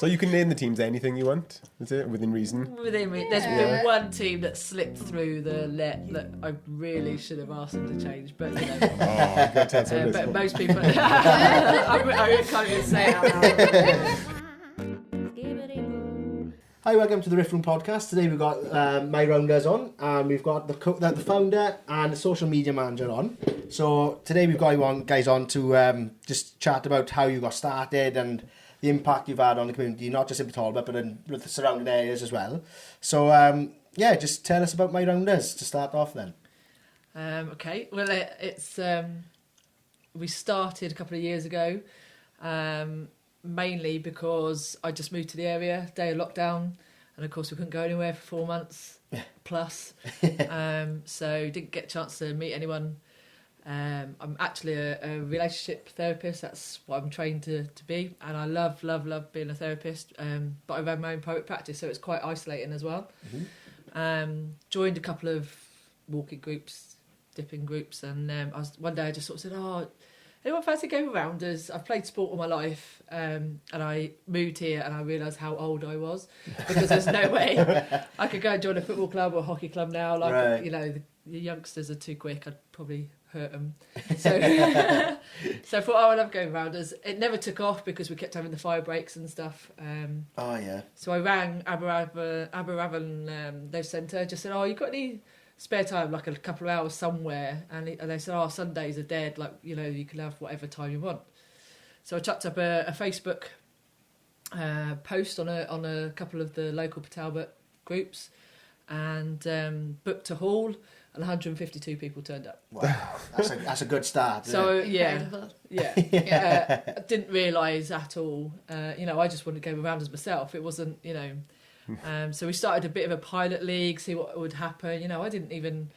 So you can name the teams anything you want, is it? Within reason? There's been one team that slipped through the net that I really should have asked them to change, but you know. Oh, you got to tell someone But this. most people, I can't even say it out loud. Hi, welcome to the Riff Room podcast. Today we've got my rounders on, and we've got the founder and the social media manager on. So today we've got you guys on to just chat about how you got started and the impact you've had on the community, not just in Talbot, but in the surrounding areas as well. So just tell us about my rounders to start off then. Okay, well, it's we started a couple of years ago, mainly because I just moved to the area, day of lockdown, and of course we couldn't go anywhere for 4 months plus, so didn't get a chance to meet anyone. I'm actually a relationship therapist. That's what I'm trained to be, and I love being a therapist, but I ran my own private practice, so it's quite isolating as well. Joined a couple of walking groups, dipping groups, and one day I just sort of said, anyone fancy going rounders? I've played sport all my life, and I moved here and I realised how old I was, because there's no way I could go and join a football club or a hockey club now. Like, right. You know, the youngsters are too quick. I'd probably hurt them. So, so I thought, I love going rounders. It never took off because we kept having the fire breaks and stuff. So I rang Aberavon Life Centre, just said, you got any spare time, like a couple of hours somewhere? And they said, Sundays are dead, like, you know, you can have whatever time you want. So I chucked up a Facebook post on a couple of the local Talbot groups, and booked a hall, and 152 people turned up. Wow, that's a good start. So Incredible. I didn't realise at all. I just wanted to go around as myself. It wasn't, so we started a bit of a pilot league, see what would happen. I didn't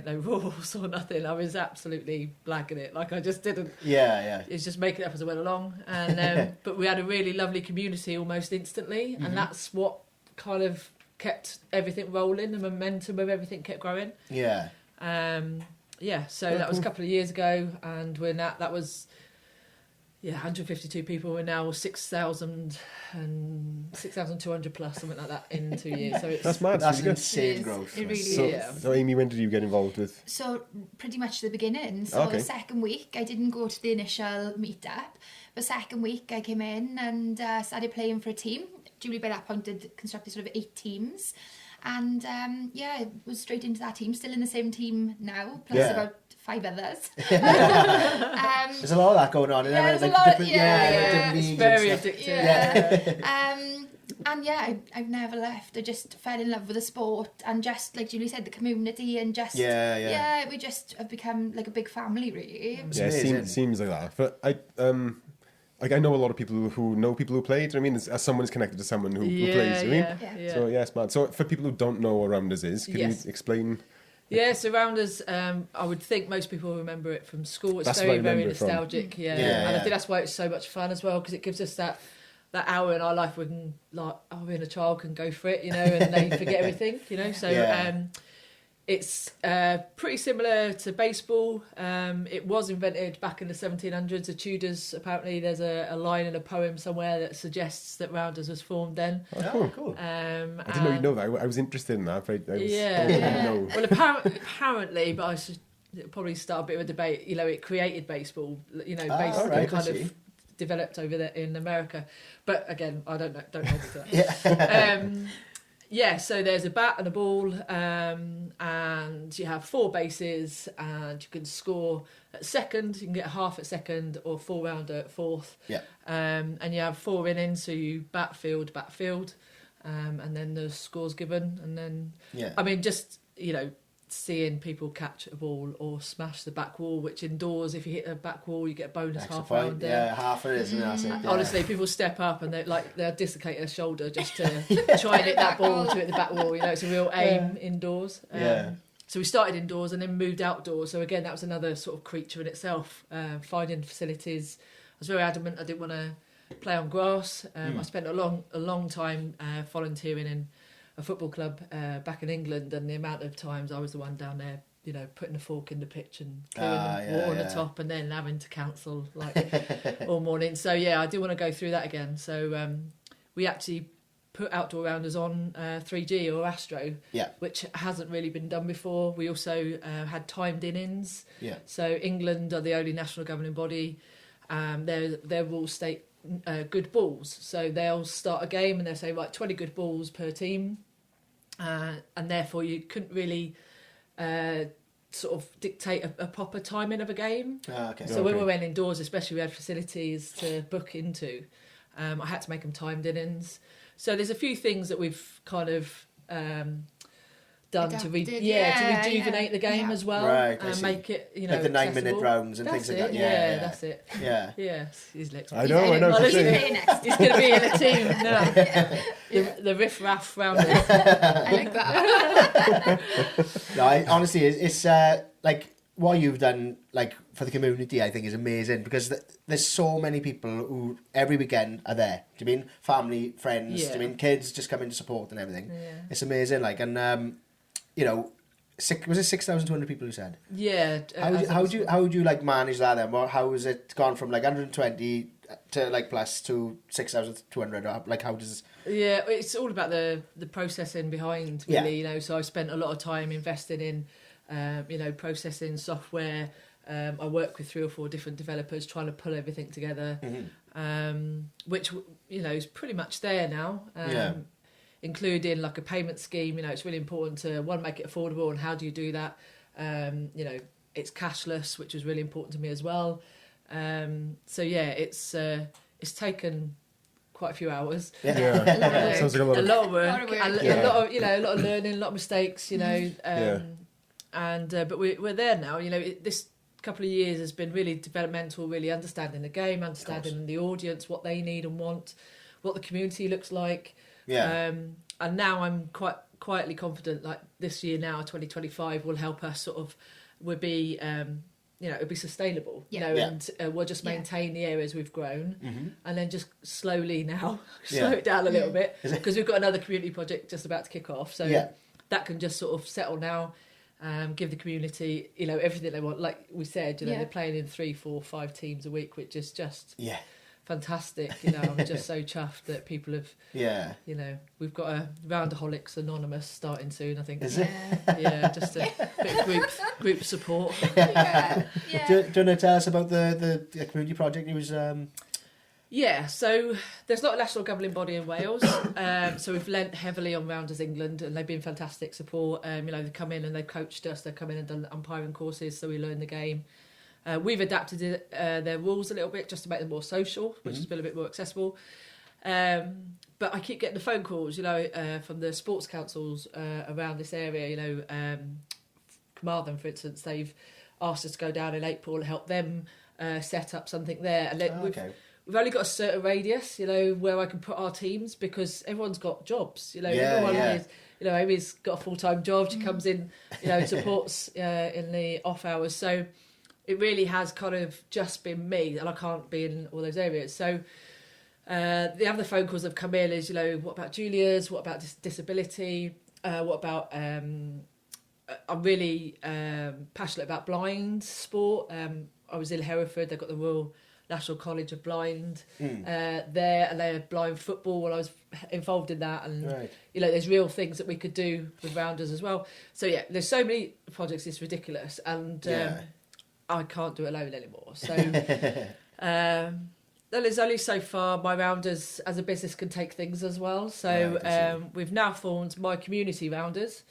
know rules or nothing. I was absolutely blagging it. Like, I just didn't. Yeah. It's just making it up as I went along. And but we had a really lovely community almost instantly, and that's what kind of kept everything rolling. The momentum of everything kept growing. Yeah. So that was a couple of years ago, and that was 152 people. We're now 6,200 plus, something like that, in 2 years. So That's mad. That's really good. insane It is. growth. It really is. So Amy, when did you get involved with? So pretty much the beginning. So Okay. the second week, I didn't go to the initial meet-up. The second week, I came in and started playing for a team. Julie, by that point, had constructed sort of 8 teams. And was straight into that team, still in the same team now, plus about 5 others. There's a lot of that going on. There's a like lot, different, yeah. different it's leagues very and stuff. addictive. I've never left. I just fell in love with the sport, and just like Julie said, the community, and just we just have become like a big family, really. Yeah, it seems like that. But I know a lot of people who know people who play. Do you know what I mean? As someone is connected to someone who plays. Do you know what I mean? So it's mad. So for people who don't know what rounders is, can you explain? Yeah, so rounders, I would think most people remember it from school. It's That's what I very remember it from. nostalgic. And I think that's why it's so much fun as well, because it gives us that hour in our life we can, like, being a child can go for it, and they forget everything, So it's pretty similar to baseball. It was invented back in the 1700s. The Tudors, apparently there's a line in a poem somewhere that suggests that rounders was formed then. Oh, cool. I didn't know you'd know that. I was interested in that. But I Yeah. know. Well, apparently, but I should probably start a bit of a debate. It created baseball. Baseball right, kind I of see. developed over there in America. But again, I don't know. Don't hold me to that. So there's a bat and a ball, and you have 4 bases, and you can score at second. You can get a half at second, or 4-rounder at fourth. Yeah. And you have 4 innings, so you bat field, and then the score's given, and then just seeing people catch a ball or smash the back wall, which indoors, if you hit a back wall, you get a bonus Extra half point. round. Half it is, isn't it? Yeah. Honestly, people step up and they'll dislocate their shoulder just to try and hit that ball to hit the back wall. It's a real aim indoors. So we started indoors and then moved outdoors. So again, that was another sort of creature in itself. Finding facilities. I was very adamant I didn't want to play on grass. I spent a long time volunteering in a football club back in England, and the amount of times I was the one down there, putting a fork in the pitch and clearing the water on the top, and then having to counsel all morning. So I do want to go through that again. So we actually put outdoor rounders on 3G or Astro, Yeah. which hasn't really been done before. We also had timed innings. Yeah. So England are the only national governing body. Their rules state good balls. So they'll start a game and they'll say, right, 20 good balls per team. And therefore you couldn't really sort of dictate a proper timing of a game. Okay. So when we went indoors, especially we had facilities to book into, I had to make them timed innings. So there's a few things that we've kind of done to rejuvenate the game as well, right, and make it, you know, like the 9-minute accessible. rounds and That's things like it, that. yeah, that's it. Yeah. Yes, he's next. I know. Oh, for he's sure. he's going to be in a team now. The riff raff rounders. I like that. No, honestly, it's like what you've done, like for the community, I think is amazing, because there's so many people who every weekend are there. Do you mean family, friends? Yeah. Do you mean kids just come in to support and everything? Yeah. It's amazing. Like, and you know, was it 6,200 people you said? Yeah. How would you like manage that then? How has it gone from like 120 to like plus to 6,200? Like, how does? Yeah, it's all about the processing behind, really. Yeah. You know, so I spent a lot of time investing in, you know, processing software. I work with 3 or 4 different developers trying to pull everything together, which, you know, is pretty much there now. Including like a payment scheme. You know, it's really important to make it affordable, and how do you do that? You know, it's cashless, which is really important to me as well. So yeah, it's taken quite a few hours. Yeah. Sounds like a lot of work, a lot of, you know, a lot of learning, a lot of mistakes, you know. But we're there now. You know, this couple of years has been really developmental, really understanding the game, understanding the audience, what they need and want, what the community looks like. And now I'm quite quietly confident, like this year now, 2025, will help us we'll be, you know, it'll be sustainable, you know, and we'll just maintain the areas we've grown, and then just slowly now slow it down a little bit, because we've got another community project just about to kick off, so that can just sort of settle now, give the community, you know, everything they want. Like we said, you know, they're playing in 3, 4, 5 teams a week, which is just fantastic. You know, I'm just so chuffed that people have, you know, we've got a Roundaholics Anonymous starting soon, I think. Is it? Yeah, just a bit of group support. Do you want to tell us about the community project? It was Yeah, so there's not a national governing body in Wales, so we've lent heavily on Rounders England, and they've been fantastic support. You know, they've come in and they've coached us, they've come in and done umpiring courses, so we learn the game. We've adapted their rules a little bit just to make them more social, which has been a bit more accessible. But I keep getting the phone calls, you know, from the sports councils around this area. You know, Carmarthen, for instance, they've asked us to go down in April and help them set up something there. And we've only got a certain radius, you know, where I can put our teams, because everyone's got jobs. You know, everyone is. You know, Amy's got a full-time job. She comes in, you know, supports in the off hours. So it really has kind of just been me, and I can't be in all those areas. So the other phone calls that have come in is, you know, what about Julia's? What about disability? What about... I'm really passionate about blind sport. I was in Hereford. They've got the Royal National College of Blind there, and they had blind football. And I was involved in that, and you know, there's real things that we could do with Rounders as well. So yeah, there's so many projects. It's ridiculous, and I can't do it alone anymore. So there's only so far my Rounders as a business can take things as well. So we've now formed My Community Rounders.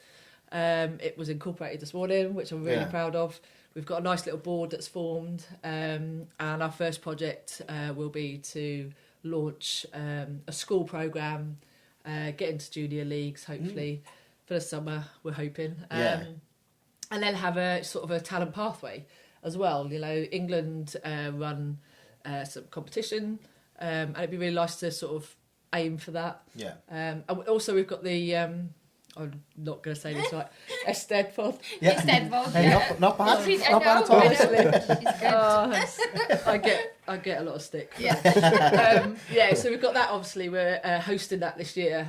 It was incorporated this morning, which I'm really proud of. We've got a nice little board that's formed, and our first project will be to launch a school programme, get into junior leagues, hopefully, for the summer, we're hoping. And then have a sort of a talent pathway as well. You know, England run some competition, and it'd be really nice to sort of aim for that. And also we've got the... I'm not going to say this right. Eisteddfod. Hey, not bad. Not bad at all. I get a lot of stick. So we've got that. Obviously, we're hosting that this year.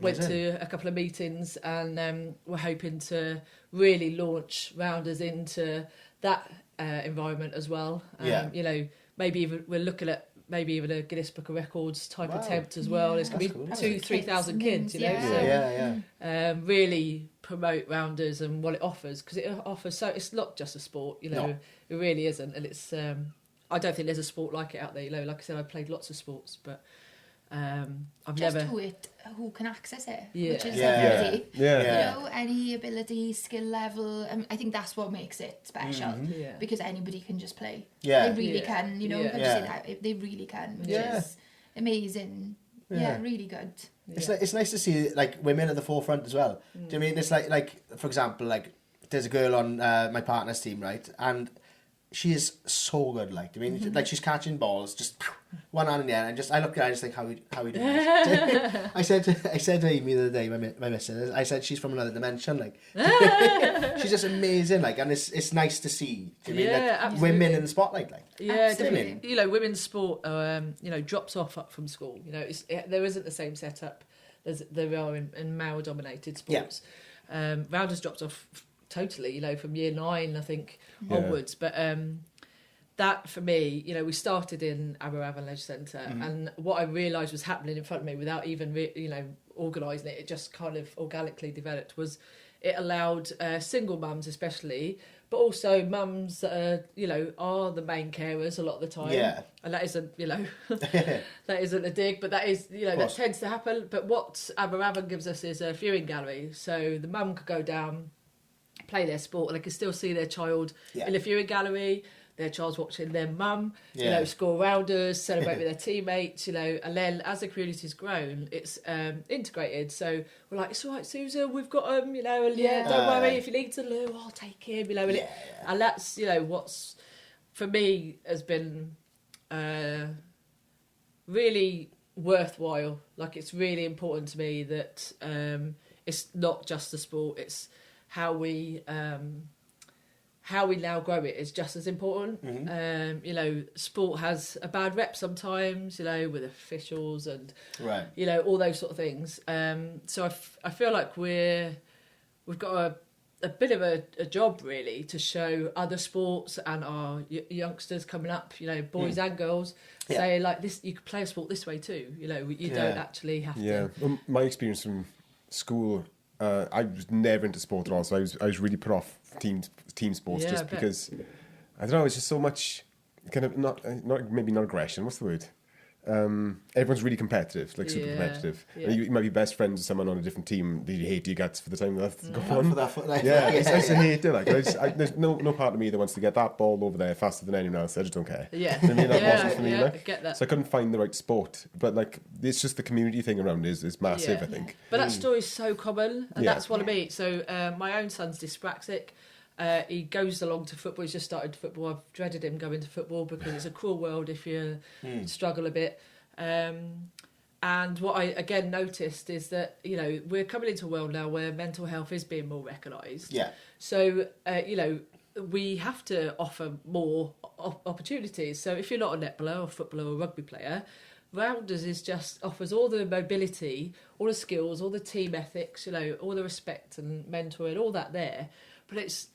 Went to a couple of meetings, and we're hoping to really launch Rounders into that environment as well. You know, maybe even we're looking at maybe even a Guinness Book of Records type attempt as well. There's going to be That's 2,000-3,000 kids, you know. So, really promote rounders and what it offers, because it offers so it's not just a sport, you know. It really isn't, and it's I don't think there's a sport like it out there. You know, like I said, I've played lots of sports, but I've just never who can access it, Yeah. which is Yeah. everybody. Yeah. You know, any ability, skill level. I think that's what makes it special, Yeah. because anybody can just play. Yeah. They really Yeah. can. You know, Yeah. you can just say that they really can, which Yeah. is amazing. Yeah, really good. It's nice to see like women at the forefront as well. Do you know what I mean? It's like for example, like there's a girl on my partner's team, right? And she is so good. Like, I mean, like she's catching balls, just one hand in the air, and I look at her and just think, how we doing this? I said to Amy the other day, my missus, I said she's from another dimension. Like, she's just amazing. Like, and it's nice to see. Do you know what I mean? Like, absolutely. women in the spotlight. Like, Yeah, Absolutely. definitely. You know, women's sport, you know, drops off up from school. You know, there isn't the same setup as there are in male-dominated sports. Rounders dropped off totally, you know, from year 9, I think, onwards. But that, for me, you know, we started in Aberafon Leisure Centre, and what I realised was happening in front of me without even, you know, organising it, it just kind of organically developed, was it allowed single mums especially, but also mums that you know, are the main carers a lot of the time. Yeah. And that isn't, you know, that isn't a dig, but that is, you know, that tends to happen. But what Aberafon gives us is a viewing gallery. So the mum could go down, play their sport, and they can still see their child in a viewing gallery. Their child's watching their mum, you know, score rounders, celebrate with their teammates, you know, and then as the community's grown, it's integrated. So we're like, it's all right, Susan, we've got you know, don't worry, if you need to loo, I'll take him, you know, and that's, you know, what's for me has been really worthwhile. Like, it's really important to me that it's not just the sport, it's how we now grow it is just as important. You know, sport has a bad rep sometimes, you know, with officials and, you know, all those sort of things. So I feel like we've got a bit of a job, really, to show other sports and our youngsters coming up, you know, boys and girls, say, like, this, you could play a sport this way too. You know, you don't actually have to. Well, my experience from school, I was never into sport at all, so I was really put off team sports just because, I don't know, it's just so much kind of not maybe not aggression. What's the word? Everyone's really competitive, like super competitive. Yeah. You might be best friends with someone on a different team that you hate your guts for the time that's going on. Like, I just hate it. Like, there's no part of me that wants to get that ball over there faster than anyone else. I just don't care. Yeah. I mean, that wasn't for me. I Like. get that. So I couldn't find the right sport, but like it's just the community thing around is massive. I think. But that story is so common, and that's what I mean. So my own son's dyspraxic. He goes along to football. He's just started football. I've dreaded him going to football because it's a cruel world if you struggle a bit. And what I again noticed is that, you know, we're coming into a world now where mental health is being more recognised. Yeah. So you know, we have to offer more opportunities. So if you're not a netballer or footballer or rugby player, Rounders offers all the mobility, all the skills, all the team ethics, you know, all the respect and mentoring, all that there. But it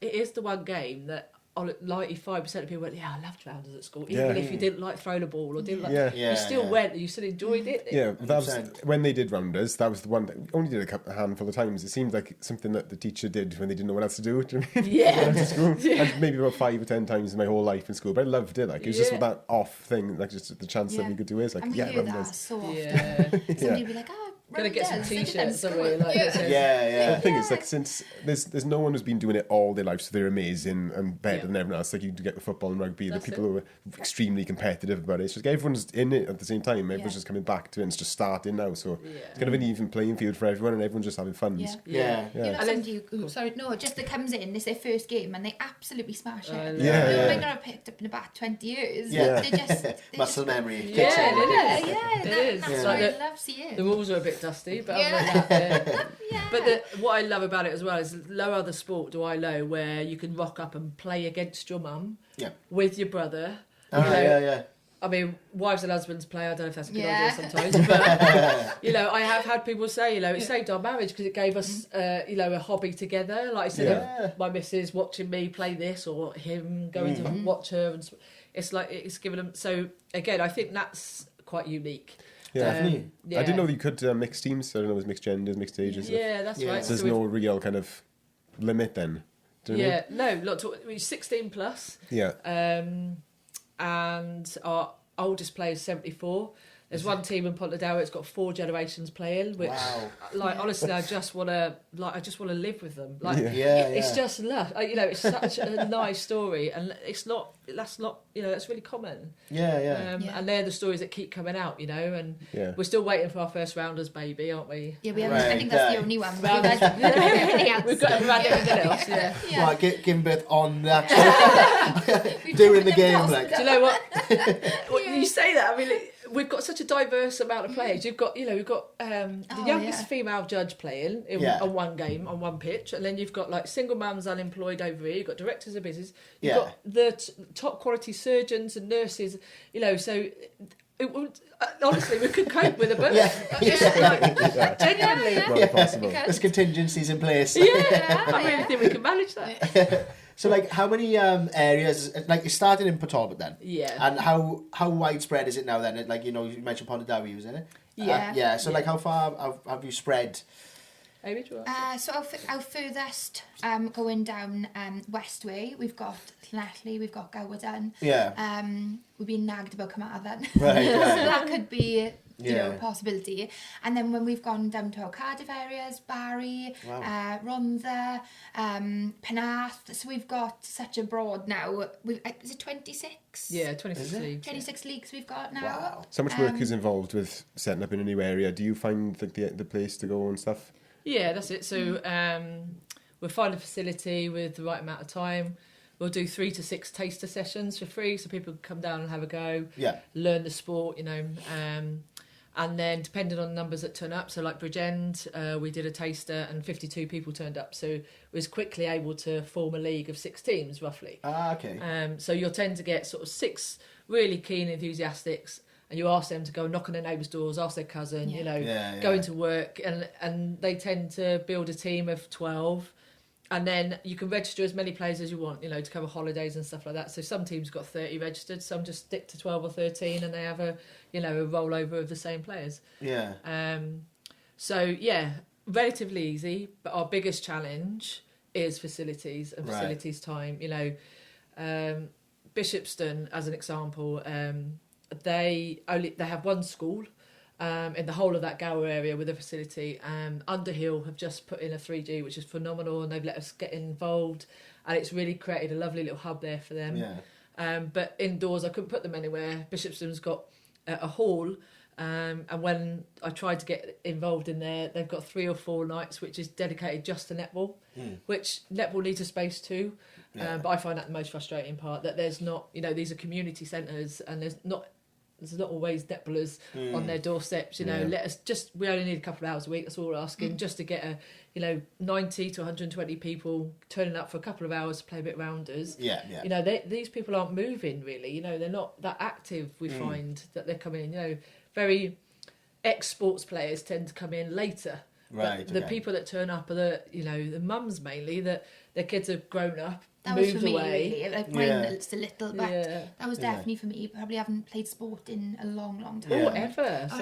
is the one game that 95% of people went, I loved Rounders at school, even if you didn't like throwing a ball or didn't like, you still went, you still enjoyed it. Yeah, that was when they did Rounders. That was the one that only did a handful of times. It seemed like something that the teacher did when they didn't know what else to do. Do you know what I mean? Yeah. To school. And maybe about 5 or 10 times in my whole life in school, but I loved it. Like, it was just that off thing, like just the chance that you could do is like, and we hear Rounders. that so often. Yeah. Somebody will be like, Gonna get some Rounders, t-shirts they did somewhere. them Like, in school. The thing is, like, since there's no one who's been doing it all their life, so they're amazing and better than everyone else. Like, you get with football and rugby, the people who are extremely competitive about it. It's just everyone's in it at the same time. Everyone's just coming back to it and it's just starting now. So it's kind of an even playing field for everyone and everyone's just having fun. Yeah. You know, somebody just that comes in, it's their first game and they absolutely smash it. They might not have picked up in about 20 years. They just muscle memory. It is. That's what I love seeing. The walls are a bit dusty, but but what I love about it as well is no other sport do I know where you can rock up and play against your mum with your brother. I mean, wives and husbands play. I don't know if that's a good idea sometimes, but you know, I have had people say, you know, it saved our marriage because it gave us, you know, a hobby together. Like I said, my missus watching me play this or him going to watch her, and it's like it's given them. So again, I think that's quite unique. Yeah, definitely. I didn't know that you could mix teams. I don't know, it was mixed genders, mixed ages. Yeah, that's right. So there's no real kind of limit then. Do you know what I mean? No, we're 16 plus. Yeah. And our oldest player is 74. There's one team in Pontedown. It's got 4 generations playing. Which, like, honestly, I just want to live with them. Like, it's just lush. It's such a nice story, and that's really common. And they're the stories that keep coming out, and we're still waiting for our first rounders, baby, aren't we? Yeah, we have. I think that's the only one. We've got everything else. Yeah. Right, giving birth on that, doing the game. Like, do you know what? You say that. I mean. We've got such a diverse amount of players. We've got the youngest female judge playing on one game, on one pitch, and then you've got like single mums unemployed over here. You've got directors of business. You've got the top quality surgeons and nurses. So honestly, we could cope with a birth. Genuinely, possible. There's contingencies in place. I really think we can manage that. So, like, how many areas? Like, you started in Port Talbot then, and how widespread is it now? Then, like, you mentioned Pontedown, was in it. So, like, how far have you spread? Amy, do you want so our furthest going down Westway, we've got Llanelli, we've got Gowardon. We've been nagged about Carmarthen. Right. So that could be a possibility. And then when we've gone down to our Cardiff areas, Barry, Rhondda, Penarth, so we've got such a broad now. Is it 26? Yeah, 26 leagues. 26 leagues we've got now. Wow. So much work is involved with setting up in a new area. Do you find like the place to go and stuff? Yeah, that's it. So we'll find a facility with the right amount of time. We'll do 3 to 6 taster sessions for free, so people can come down and have a go, learn the sport, and then depending on the numbers that turn up, so like Bridgend, we did a taster and 52 people turned up, so we was quickly able to form a league of 6 teams roughly. Okay. So you'll tend to get sort of 6 really keen enthusiasts, and you ask them to go and knock on their neighbours' doors, ask their cousin, go into work, and they tend to build a team of 12. And then you can register as many players as you want, to cover holidays and stuff like that. So some teams got 30 registered, some just stick to 12 or 13, and they have a rollover of the same players. Yeah. Relatively easy, but our biggest challenge is facilities and facilities time. Bishopston, as an example, they have one school. In the whole of that Gower area with a facility. Underhill have just put in a 3G, which is phenomenal, and they've let us get involved, and it's really created a lovely little hub there for them. But indoors, I couldn't put them anywhere. Bishopston's got a hall, and when I tried to get involved in there, they've got 3 or 4 nights which is dedicated just to netball, which netball needs a space too. But I find that the most frustrating part, that there's not, these are community centres, and there's not always netballers on their doorsteps. Let us we only need a couple of hours a week. That's all we're asking, just to get 90 to 120 people turning up for a couple of hours to play a bit of rounders. These people aren't moving really. They're not that active. We find that they're coming in. Very ex-sports players tend to come in later. Right. But the people that turn up are the mums mainly, that their kids have grown up. That was moved for me, away. really. Like, mine's a little, but that was definitely for me. Probably haven't played sport in a long, long time. Or ever. Some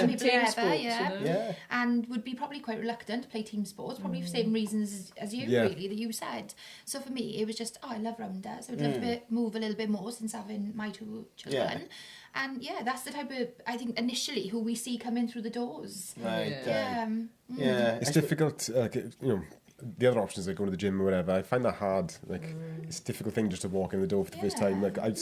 people team ever, sports, and would be probably quite reluctant to play team sports, probably for the same reasons as you, really, that you said. So for me, it was just, I love rounders. I would love to move a little bit more since having my 2 children. And that's the type of, I think, initially who we see coming through the doors. Right. It's difficult, the other options like going to the gym or whatever. I find that hard. Like it's a difficult thing just to walk in the door for the first time. Like I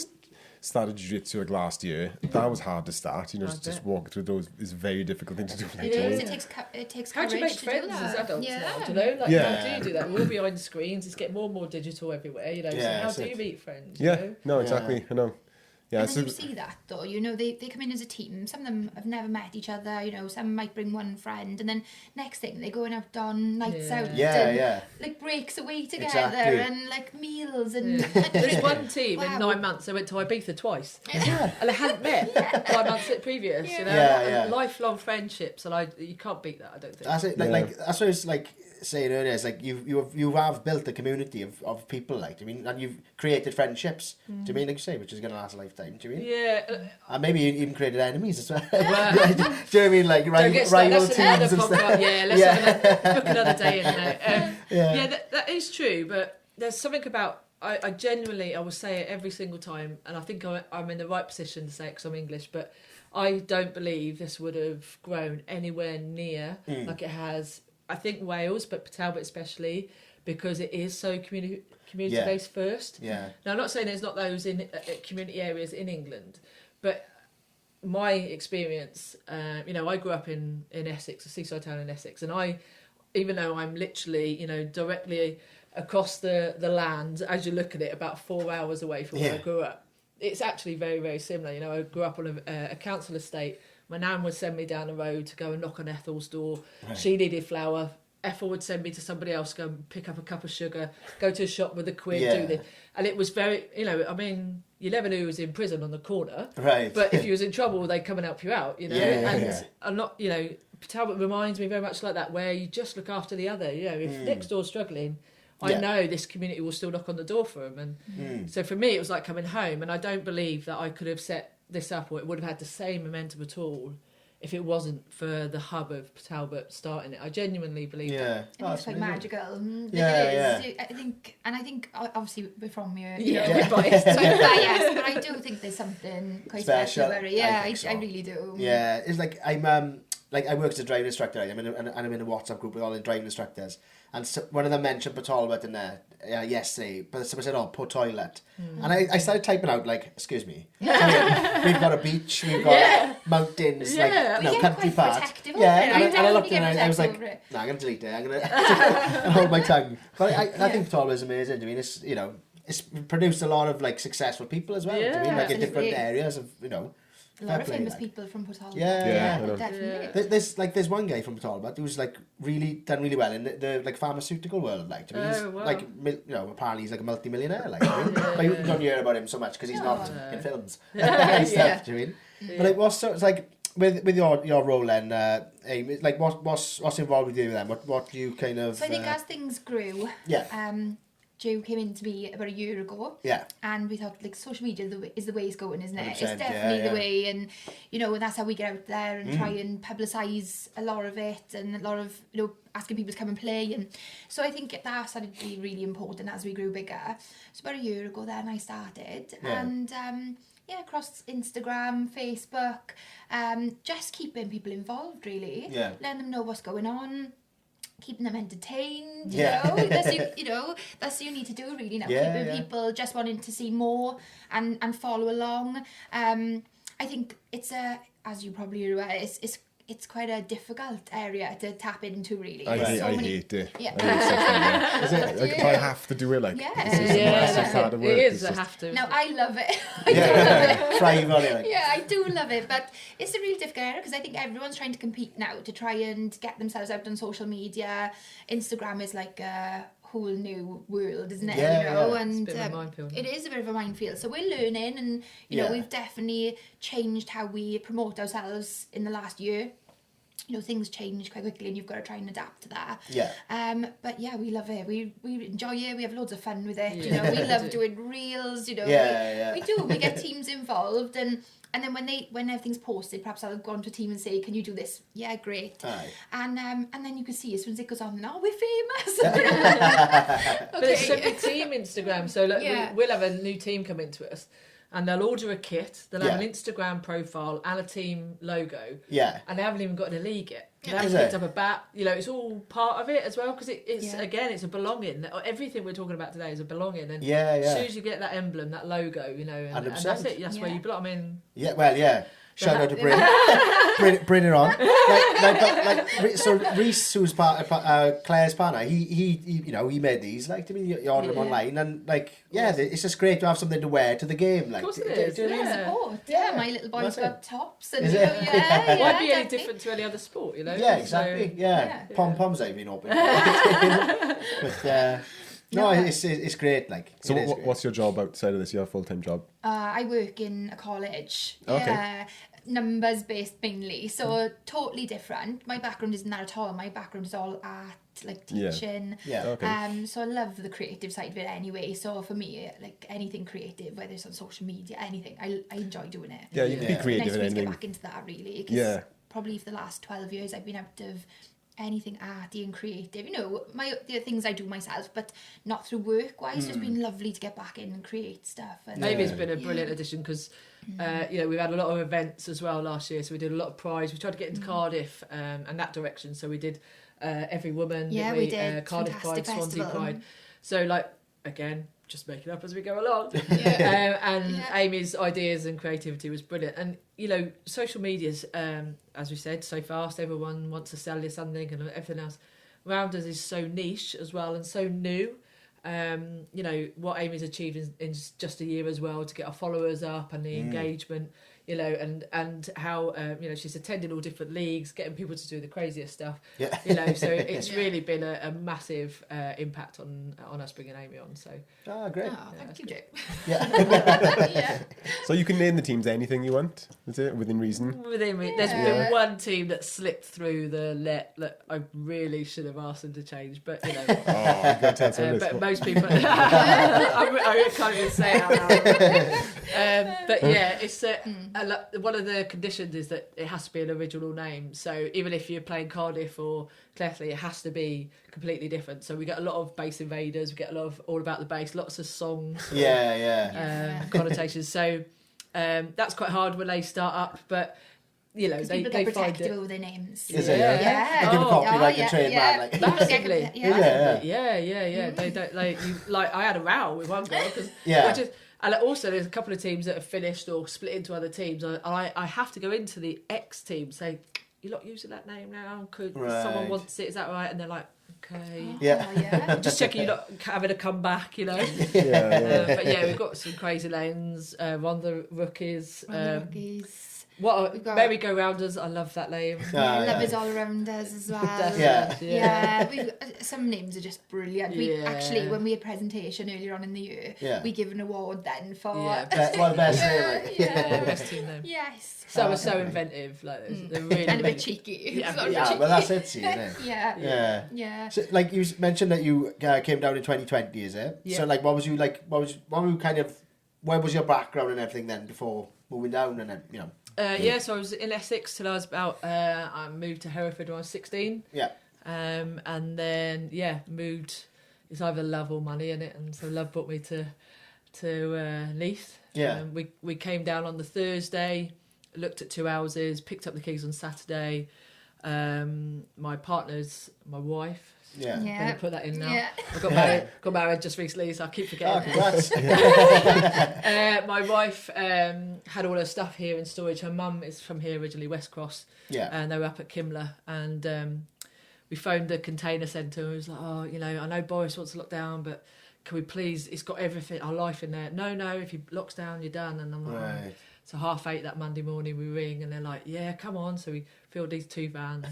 started jiu-jitsu like last year. That was hard to start. Just walking through the doors is a very difficult thing to do. It takes how courage do you make to friends do as that. adults now? Do you know? How do you do that? We're all behind screens. It's getting more and more digital everywhere. So how do you meet friends? No, exactly. I know. Yeah, and then you see that though, you know, they come in as a team. Some of them have never met each other, you know, some might bring one friend, and then next thing they're going out on nights out and like breaks away together and like meals and there's one team in 9 months they went to Ibiza twice and they hadn't met 9 months previous, you know, and lifelong friendships, and you can't beat that, I don't think. That's it, like that's what it's like saying earlier, it's like you have built a community of people, like, do you mean, and you've created friendships, do you mean, like you say, which is going to last a lifetime, do you mean? Yeah. And maybe you even created enemies as well. Do you know what I mean, like rival teams and stuff? Let's book another day in there. That is true, but there's something about, I genuinely, I will say it every single time, and I think I'm in the right position to say it because I'm English, but I don't believe this would have grown anywhere near like it has. I think Wales, but Talbot especially, because it is so community-based first. Yeah. Now, I'm not saying there's not those in community areas in England, but my experience, you know, I grew up in Essex, a seaside town in Essex, and even though I'm literally, you know, directly across the land, as you look at it, about 4 hours away from where I grew up, it's actually very, very similar. You know, I grew up on a council estate. My nan would send me down the road to go and knock on Ethel's door. Right. She needed flour. Ethel would send me to somebody else, go and pick up a cup of sugar, go to a shop with a quid, do this. And it was very, you know, I mean, you never knew who was in prison on the corner. Right. But if you was in trouble, they'd come and help you out, you know. I'm not, you know, Talbot reminds me very much like that, where you just look after the other. You know, if next door's struggling, I know this community will still knock on the door for them. And so for me, it was like coming home. And I don't believe that I could have set this up, or it would have had the same momentum at all if it wasn't for the hub of Talbot starting it. I genuinely believe that. It's quite magical. It is. I think obviously we're from here. We're biased. But I do think there's something quite special about it. I really do. Yeah, it's like I work as a driving instructor. I'm in a WhatsApp group with all the driving instructors, and so one of them mentioned Port Talbot in there yesterday, but someone said, Port Toilet. And I started typing out, like, excuse me. We've got a beach, we've got mountains, country part. And I looked at it and I was like, I'm going to delete it. I'm going to hold my tongue. But I think Port Talbot is amazing. I mean, it's, you know, it's produced a lot of, like, successful people as well. I mean, like, in different areas of, you know. A lot of famous people from Port Talbot. Definitely. There's one guy from Port Talbot who's like done really well in the like pharmaceutical world. Like, he's like, you know, apparently he's like a multi-millionaire. Like, but you don't hear about him so much because he's not in films and stuff. Do you mean? But it was so. It's like with your role then, Amy, like what's involved with you then? What do you kind of? So I think as things grew, Joe came in to me about a year ago. Yeah. And we thought, like, social media is the way it's going, isn't it? It's definitely the way. And, you know, that's how we get out there and try and publicise a lot of it, and a lot of, you know, asking people to come and play. And so I think that started to be really important as we grew bigger. So about a year ago then I started. Yeah. And, across Instagram, Facebook, just keeping people involved, really. Yeah. Letting them know what's going on. Keeping them entertained, you know. That's what you need to do, really. Now, keeping people just wanting to see more and follow along. I think it's as you probably are aware, it's quite a difficult area to tap into, really. I hate it. Yeah. I have to do it, like. It is a have to. No, I love it. Thrive on it. Like. Yeah, I do love it, but it's a really difficult area because I think everyone's trying to compete now to try and get themselves out on social media. Instagram is like a whole new world, isn't it? And it's a bit of a minefield. It is a bit of a minefield. So we're learning, and you know, we've definitely changed how we promote ourselves in the last year. You know, things change quite quickly and you've got to try and adapt to that. Yeah. But yeah, we love it. We enjoy it. We have loads of fun with it. You know, we love doing reels, you know. We do. We get teams involved, and then when everything's posted, perhaps I'll go on to a team and say, can you do this? Yeah, great. Aye. And then you can see as soon as it goes on, we're famous. But it's a team Instagram, so we'll have a new team come into us. And they'll order a kit, they'll have an Instagram profile and a team logo. Yeah. And they haven't even got in a league yet. They haven't picked up a bat. You know, it's all part of it as well, because it's again, it's a belonging. Everything we're talking about today is a belonging. And as soon as you get that emblem, that logo, you know, and that's it. That's where you belong. I mean... Yeah, well, yeah. Shout out to Bryn. Bring it on. So Reese, who's Claire's partner, he made these. Like, I mean, you order them online, and like, it's just great to have something to wear to the game. Like, of course it is. Do you know what I mean? Support. Yeah, my little boy's got tops, and Is you it? know, yeah, Why be any definitely. different to any other sport, you know? Yeah, exactly. Yeah. Pom-poms ain't been open. But no, it's great. Like, So it is great. what's your job outside of this? Your full-time job? I work in a college. Okay. Yeah, numbers based mainly, so totally different. My background isn't that at all. My background is all art, like teaching. Yeah. Okay. So I love the creative side of it anyway. So for me, like anything creative, whether it's on social media, anything, I enjoy doing it. Yeah, you can be creative Nice in for me to get anything. back into that really. 'Cause Yeah. probably for the last 12 years I've been out of anything arty and creative. You know, the things I do myself, but not through work wise. So it's been lovely to get back in and create stuff. And Amy's been a brilliant addition because, we've had a lot of events as well last year. So we did a lot of Prize. We tried to get into Cardiff and that direction. So we did Every Woman. Yeah, didn't we did. Cardiff Fantastic Pride, Swansea festival. Pride. So like, again, just making up as we go along. Yeah. Amy's ideas and creativity was brilliant. And, social media's, as we said, so fast. Everyone wants to sell you something and everything else. Rounders is so niche as well and so new. What Amy's achieved in just a year as well to get our followers up and the engagement, and how, she's attended all different leagues, getting people to do the craziest stuff. Yeah. So it's really been a massive impact on us bringing Amy on. So Great. Oh, thank you, Joe. Yeah. So you can name the teams anything you want, is it? Within reason? There's been one team that slipped through the net that I really should have asked them to change, but Oh, you got to tell someone but this. most people, I can't even say it out loud. But yeah, it's one of the conditions is that it has to be an original name. So even if you're playing Cardiff or Clethley, it has to be completely different. So we get a lot of Bass Invaders, we get a lot of All About the Bass, lots of songs, connotations. So that's quite hard when they start up, but they People find get protective it. over their names. Is it? Yeah. They give a copy like a trademark. Like. Massively. Yeah. They don't like I had a row with one girl because and also there's a couple of teams that have finished or split into other teams. I have to go into the X team, say, you're not using that name now. Could someone wants it? Is that right? And they're like, okay. Just checking you're not having a comeback, But we've got some crazy lanes. Ronda Rookies. Merry-go-rounders. I love that name. Lovers all around us as well. We've, some names are just brilliant. We actually, when we had presentation earlier on in the year, we give an award then for best name. Best team name. Yes. So inventive, like they're really and a bit cheeky. Well, that's it, isn't it? Yeah. So, like you mentioned that you came down in 2020, is it? Yeah. So, like, what were you kind of? Where was your background and everything then before moving down and then so I was in Essex till I was about. I moved to Hereford when I was 16. Yeah. And then moved. It's either love or money in it, and so love brought me to Leith. Yeah. We came down on the Thursday, looked at 2 houses, picked up the keys on Saturday. My partner's my wife. Yeah. I'm going to put that in now. Yeah. I got married just recently, so I keep forgetting. Congrats. My wife had all her stuff here in storage. Her mum is from here originally, West Cross. Yeah. And they were up at Kimler. And we phoned the container centre. And it was like, I know Boris wants to lock down, but can we please, it's got everything, our life in there. No, if he locks down, you're done. And I'm like, Right. So 8:30 that Monday morning we ring and they're like, yeah, come on. So we filled these 2 vans.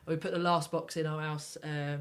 We put the last box in our house at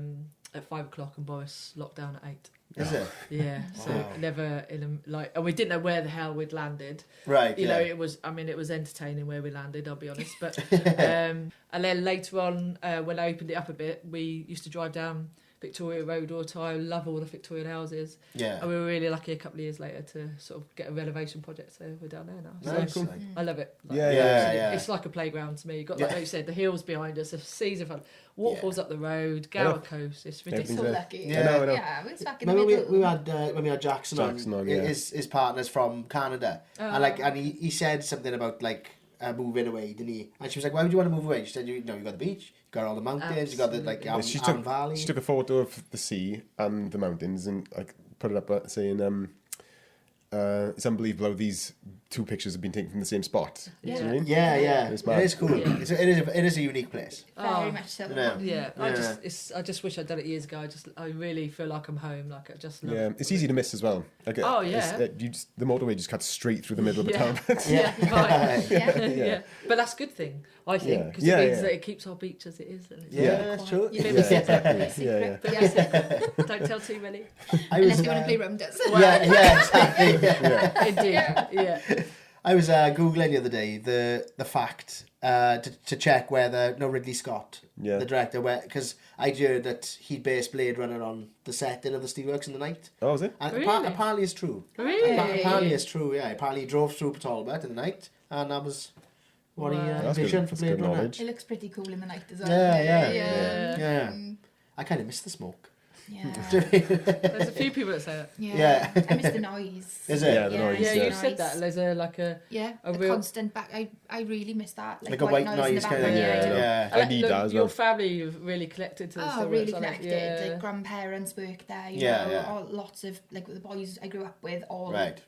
5:00 and Boris locked down at 8. Is it? Yeah, so never and we didn't know where the hell we'd landed. Right. You know, it was entertaining where we landed, I'll be honest. But and then later on, when I opened it up a bit, we used to drive down Victoria Road all the time. I love all the Victorian houses. Yeah. And we were really lucky a couple of years later to sort of get a renovation project, so we're down there now. Nice. So I love it. It's like a playground to me. You've got, like you said, the hills behind us, the seas in front, waterfalls up the road, Gower Coast. It's ridiculous. So lucky. Yeah, I know. Yeah, we're back in the Remember middle. we had when we had Jackson on, his partner's from Canada, and he said something about moving away, didn't he? And she was like, "Why would you want to move away?" She said, "You got the beach, you got all the mountains, you got the Avon Valley." She took a photo of the sea and the mountains and put it up saying, "It's unbelievable how these two pictures have been taken from the same spot. Yeah. Do you know what I mean? Yeah. It's It mad. is cool. Yeah. It is a unique place. Very much so. Yeah. I just wish I'd done it years ago. I really feel like I'm home. Like I just love Yeah, it's easy to miss as well. Like, Oh, yeah. The motorway just cuts straight through the middle of the Yeah. town. Yeah, right. Yeah. yeah. But that's a good thing, I think, because Yeah, it means yeah. that it keeps our beach as it is. And it's Yeah, quiet. that's true. You live Yeah, a secret. exactly. Yeah, Bit of a secret. Don't tell too many. Unless you want to play rounders. Yeah, exactly. Indeed. Yeah. I was Googling the other day the fact to check whether Ridley Scott, Yeah. the director, because I'd heard that he based Blade Runner on the setting of the Steelworks in the night. Oh, is it? And Really? apparently it's true. Really? Apparently it's true, yeah. Apparently he drove through Talbot in the night, and that was what he Wow. That's envisioned good. for That's Blade good Runner. knowledge. It looks pretty cool in the night as well. Yeah. Yeah. I kind of miss the smoke. Yeah. There's a few people that say that. Yeah. I miss the noise. Is it? Yeah, the noise. Yeah, Yeah. you said that. There's a Yeah, a the real- constant back. I really miss that. Like a white noise in the kind of background. thing. Yeah. Yeah. I need look, that as your well. family have really connected to the Oh, Steelworks, really aren't they? connected. Yeah. Like grandparents worked there, you Yeah, know, yeah. all, lots of like the boys I grew up with, all Right.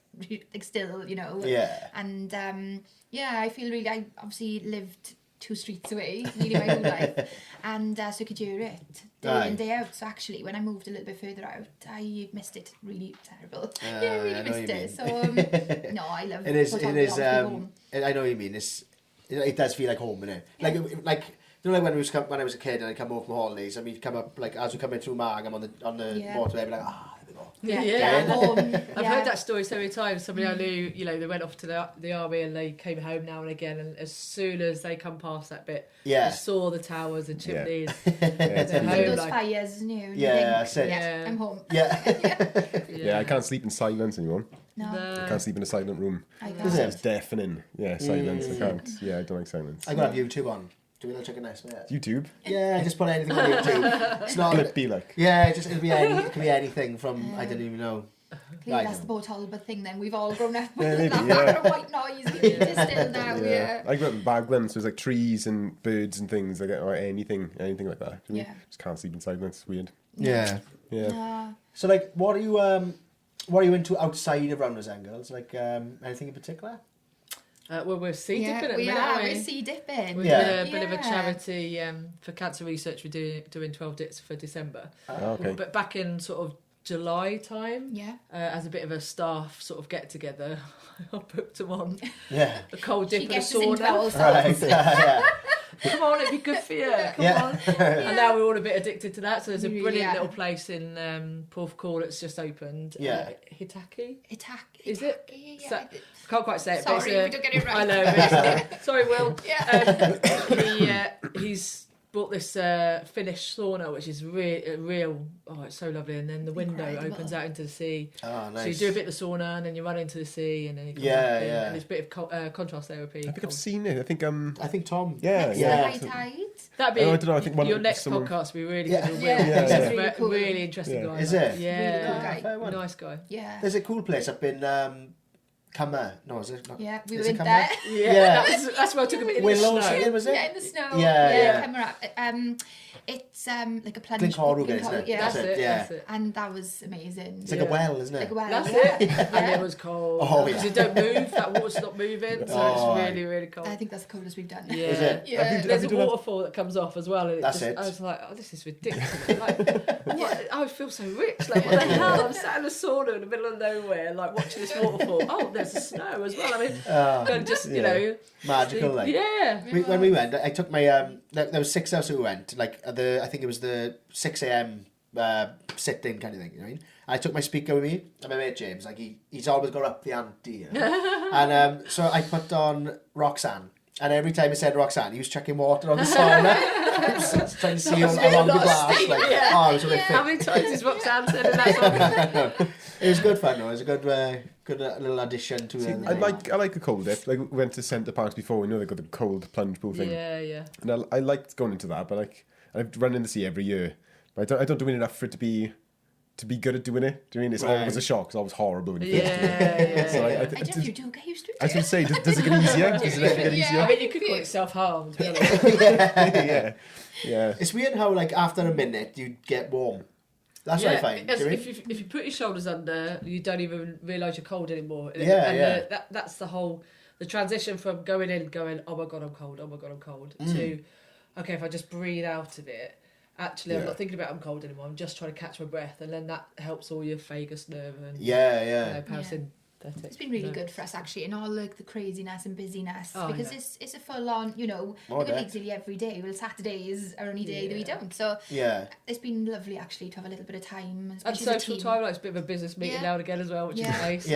like still, you know. Yeah. And I feel really. I obviously lived 2 streets away nearly my whole life, and so I could hear it day Aye. in day out. So actually, when I moved a little bit further out, I missed it really terrible. Ah, Yeah, I I really know missed what it. you So no, I love It is. Port It Talbot, is. obviously home. I know what you mean. It does feel like home, innit? Like you know, like when I was a kid and I come home from holidays, and we'd come up like as we come in through Margam on the Yeah. motorway, I'd be like, there we go. Yeah, Yeah. home. I've yeah. heard that story so many times. Somebody I knew, you know, they went off to the army and they came home now and again, and as soon as they come past that bit, Yeah. you saw the towers and Yeah. chimneys. it's They're You home, see those like- fires, and you Yeah, think, that's it. Yeah. I'm home. Yeah. Yeah, I can't sleep in silence anymore. No, I can't sleep in a silent room. I Is can't. it? It's deafening. Yeah, silence. I can't. Yeah, I don't like silence. I got YouTube on. Do we know Chicken Nest? Yeah. YouTube? Yeah, just put anything on YouTube. It's not. Flippy, like. Yeah, it could be anything from I don't even know. Clearly Right. that's the Port Talbot thing then. We've all grown up Yeah, with maybe, that yeah. background white noise. We need to still now, yeah. I grew up in Bagland, so it's like trees and birds and things, like, or anything like that. You know? Yeah. Just can't sleep in silence. It's weird. Yeah. Yeah. So like, what are you into outside of Rounders and Girls? Like anything in particular? Well, we're sea Yeah, dipping at the we minute, are. aren't We're we? sea dipping. We're Yeah. doing a bit of a Yeah. charity for cancer research. We're doing 12 dips for December. Okay. But back in sort of July time, Yeah. as a bit of a staff sort of get together, I booked them on Yeah. a cold dip She and a gets us into our sauna. old Right. Yeah. Come on, it'd be good for you. Come Yeah. on. And now we're all a bit addicted to that. So there's a brilliant Yeah. little place in Porthcawl that's just opened. Yeah. Hitaki. Is it? Yeah. So- I can't quite say it. Sorry but if we don't get it right. I know. But it's, sorry, Will. Yeah. He's bought this Finnish sauna, which is real. Oh, it's so lovely. And then the window Incredible. opens out into the sea. Oh, nice. So you do a bit of the sauna, and then you run into the sea, and then you come Yeah, back in, yeah. and there's a bit of contrast therapy. I think I've seen it. I think I think Tom. yeah, Next yeah. to high tide. That'd be. I don't know, I think one your of next someone- podcast will be really Yeah. good. with Will. Yeah, yeah, He's yeah. a Really cool. really interesting Yeah. guy. Is it? Yeah. Really Fair one. Nice guy. Yeah. There's a cool place up in Cummer. No, is it not? Yeah, we is went it Cummer? there. Yeah, that's where I took a bit in the Willows, snow. was it? Yeah, in the snow. Yeah, yeah. Camera up. It's like a plunge. Glencorrugh, Glencorrugh, isn't it? Yeah. That's it. Yeah. That's it. And that was amazing. It's like a well, isn't it? Like a well. That's yeah. it. Yeah. And it was cold. Oh, Because yeah. it don't move. That water's not moving, so Oh. it's really, really cold. I think that's the coldest we've done. Yeah. Is it? Yeah. Have you There's a done that? waterfall that comes off as well, and That's just, it. I was like, "Oh, this is ridiculous! Like, what? I feel so rich. Like, what the hell? I'm sat in a sauna in the middle of nowhere, like watching this waterfall. Oh, there's the snow as well. I mean, and just you Yeah. know, Magical, like. yeah, When we went, I took my there was 6 of us who went. Like I think it was the 6 a.m. Sit-in kind of thing. You know what I mean? I took my speaker with me, and my mate James, like he's always got up the ante. You know? And so I put on Roxanne, and every time I said Roxanne, he was chucking water on the sauna. I was trying to see Sounds along the really glass. nasty, Like, yeah. oh, it was a bit How fit. many times has Roxanne said in that song? It was good fun though. It was a good little addition to it. I like a cold dip. Like, we went to Centre Parks before. We know they've got the cold plunge pool thing. Yeah, yeah. And I liked going into that, but like, I've run in the sea every year. But I don't do it enough for it to be good at doing it. Do you mean it's Right. always a shock? It's always horrible when you Yeah, first do it. yeah. So I don't know if you do get used to it. I was going to say, does it get easier? Does it ever get Yeah. I easier? mean, you could call it self-harm, to be honest. Yeah. Yeah. It's weird how like after a minute you get warm. That's what I find. If you put your shoulders under, you don't even realise you're cold anymore. That's the whole, the transition from going in, going, oh my God, I'm cold, to, okay, if I just breathe out of it, actually, I'm not thinking about I'm cold anymore, I'm just trying to catch my breath, and then that helps all your vagus nerve and parasympathetic. It's been really good for us actually, in all like the craziness and busyness, because it's a full on, you know, we go leagues nearly every day. Well, Saturdays are only day that we don't, so it's been lovely actually to have a little bit of time and social time. Like, it's a bit of a business meeting now and again as well, which is nice.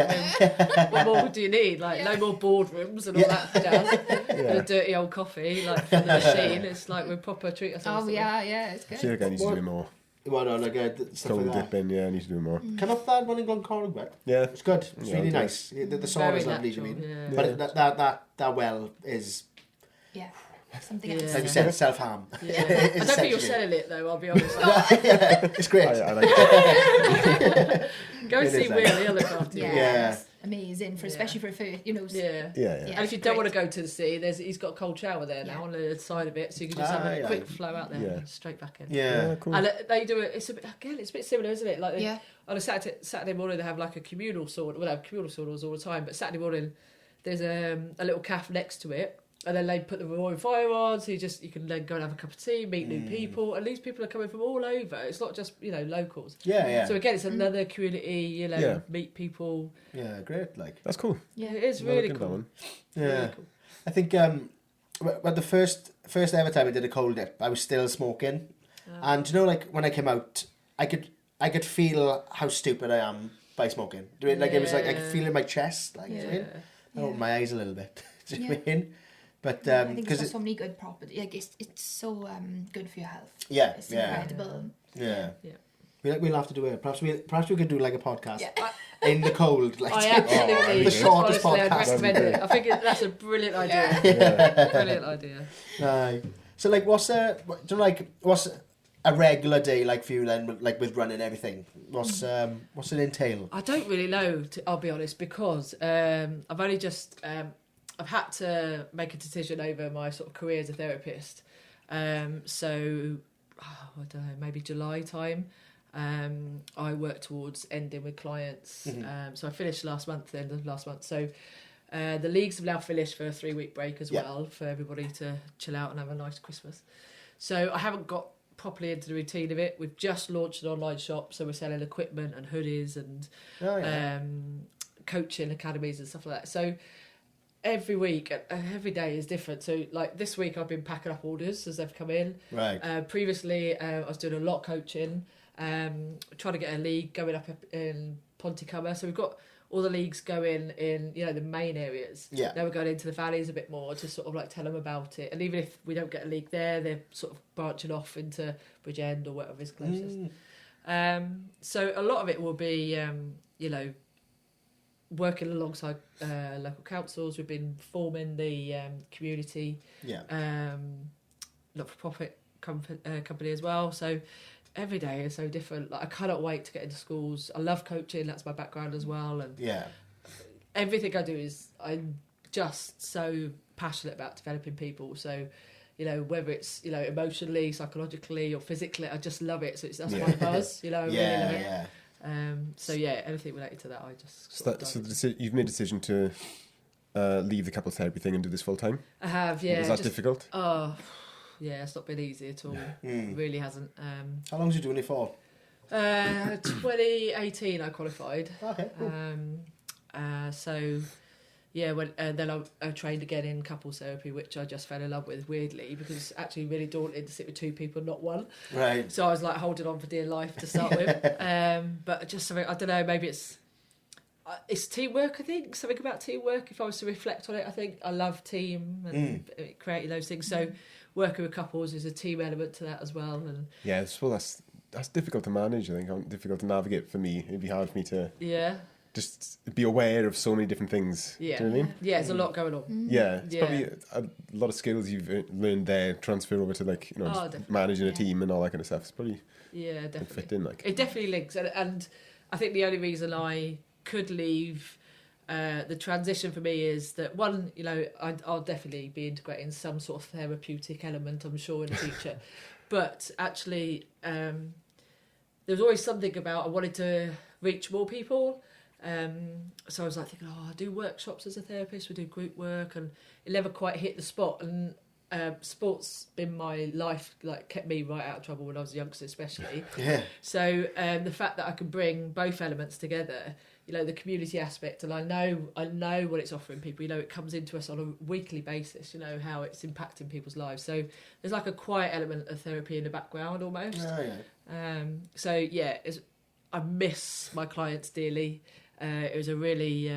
What more do you need? Like no more boardrooms and all that jazz. And a dirty old coffee like from the machine. It's like we proper treat ourselves. It's good. I feel like I need to do more. Well, no, like stuff cold like that. dipping, I need to do more. Come up that one in Glencorrig, but it's good. It's really nice. The soil is lovely, you mean? But that well is something else. Like you said, self-harm. I don't think you're selling it though, I'll be honest. It's great. I like it. Go and see Will, he'll look after you. It's amazing, especially for a first, you know. And if you don't want to go to the sea, he's got a cold shower there now on the side of it, so you can just have a quick flow out there and straight back in. Cool. And they do it. It's a bit similar, isn't it? Like on a Saturday morning they have like a communal sauna. Well, they have communal saunas all the time, but Saturday morning there's a little cafe next to it. And then they put the roaring fire on, so you can then go and have a cup of tea, meet new people, and these people are coming from all over. It's not just locals. So again, it's another community. Meet people. Yeah, great. Like that's cool. Yeah, it is really cool. Yeah, really cool. I think but the first ever time I did a cold dip, I was still smoking, and like when I came out, I could feel how stupid I am by smoking. It was like I could feel it in my chest. Like I opened my eyes a little bit. Do you know what I mean? But I think it's got so many good properties. Like it's so good for your health. Yeah, it's incredible. Yeah. We'll have to do it. Perhaps we could do like a podcast in the cold. Like, I absolutely the shortest podcast. I'd recommend it. I think that's a brilliant idea. Brilliant idea. So like, what's a regular day like for you then? Like with running everything, what's it entail? I don't really know. I'll be honest, because I've only just. I've had to make a decision over my sort of career as a therapist. So, I don't know, maybe July time, I work towards ending with clients. So I finished the end of last month. So the leagues have now finished for a 3-week break as well, for everybody to chill out and have a nice Christmas. So I haven't got properly into the routine of it. We've just launched an online shop, so we're selling equipment and hoodies and coaching academies and stuff like that. So every week, every day is different. So like this week I've been packing up orders as they've come in. Previously I was doing a lot of coaching, trying to get a league going up in Pontycumber. So we've got all the leagues going in, the main areas. Now we're going into the valleys a bit more to sort of like tell them about it. And even if we don't get a league there, they're sort of branching off into Bridgend or whatever is closest. So a lot of it will be, working alongside local councils. We've been forming the community not-for-profit company as well. So every day is so different. Like I cannot wait to get into schools. I love coaching. That's my background as well. And everything I do is I'm just so passionate about developing people. So whether it's emotionally, psychologically, or physically, I just love it. So that's my buzz. I really love it. Anything related to that, I just you've made a decision to leave the couples therapy thing and do this full time. I have. Was that difficult? Oh, yeah, it's not been easy at all. It really hasn't. How long was you doing it for? 2018 I qualified. Okay, cool. Then I trained again in couples therapy, which I just fell in love with, weirdly, because it's actually really daunting to sit with 2 people, not one. Right. So I was like holding on for dear life to start with. But just something, I don't know, maybe it's teamwork, I think. Something about teamwork. If I was to reflect on it, I think I love team and creating those things. So working with couples is a team element to that as well. And that's difficult to manage, I think. Difficult to navigate for me. It'd be hard for me to... just be aware of so many different things. Yeah. Do you know what I mean? Yeah, there's a lot going on. Yeah, it's probably a lot of skills you've learned there transfer over to managing a team and all that kind of stuff. It's probably definitely fit in it definitely links, and I think the only reason I could leave the transition for me is that one, I'll definitely be integrating some sort of therapeutic element, I'm sure, in the future, but actually. there was always something about I wanted to reach more people. So I was like thinking, I do workshops as a therapist, we do group work, and it never quite hit the spot. And sport's been my life, like kept me right out of trouble when I was a youngster, especially. Yeah. So the fact that I can bring both elements together, you know, the community aspect, and I know what it's offering people. You know, it comes into us on a weekly basis. You know how it's impacting people's lives. So there's like a quiet element of therapy in the background almost. Oh, yeah. So yeah, I miss my clients dearly. It was a really,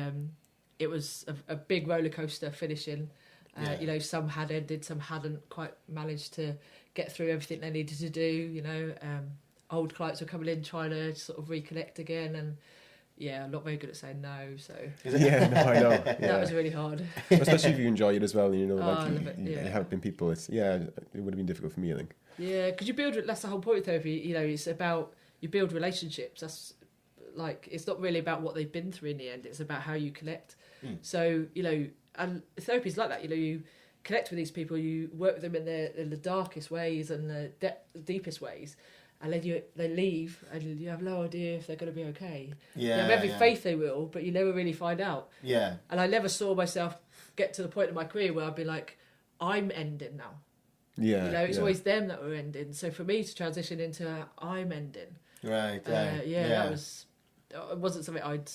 it was a big roller coaster finishing. You know, some had ended, some hadn't quite managed to get through everything they needed to do. You know, old clients were coming in trying to sort of reconnect again, and I'm not very good at saying no. So yeah, no, I know. Yeah. That was really hard. Especially if you enjoy it as well, you know, like I love it, you're helping people. It would have been difficult for me, I think. Yeah, because that's the whole point of therapy. You know, it's about you build relationships. That's like it's not really about what they've been through in the end. It's about how you connect. So you know, and therapy is like that. You know, you connect with these people, you work with them in the darkest ways and the deepest ways, and then they leave, and you have no idea if they're going to be okay. Yeah, you have every faith they will, but you never really find out. Yeah. And I never saw myself get to the point in my career where I'd be like, I'm ending now. Yeah. You know, it's always them that were ending. So for me to transition into I'm ending. Right. That was. It wasn't something I'd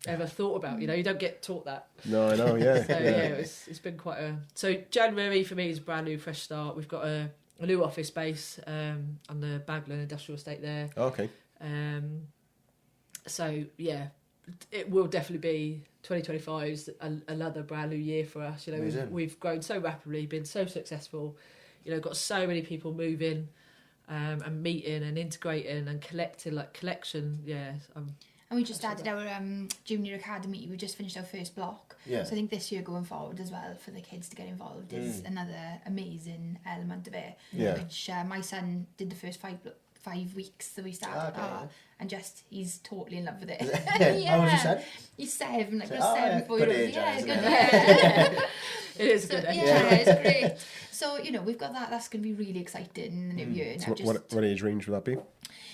ever thought about. You know, you don't get taught that. No, I know. Yeah. So it's been quite a. So January for me is a brand new, fresh start. We've got a new office space on the Baglan Industrial Estate there. Okay. So yeah, it will definitely be 2025 is another brand new year for us. You know, we've grown so rapidly, been so successful. You know, got so many people moving and meeting and integrating and collecting, like collection. Yeah. And we just started our junior academy. We just finished our first block. Yeah. So I think this year going forward as well, for the kids to get involved is another amazing element of it. Yeah. Which my son did the first 5 weeks that we started, and he's totally in love with it. How old is your son? He's 7, like So, 7, 4 year old. age, Yeah, isn't good. it? It is a good age. Yeah, it's great. So, you know, we've got that. That's going to be really exciting in the new year. So what age range would that be?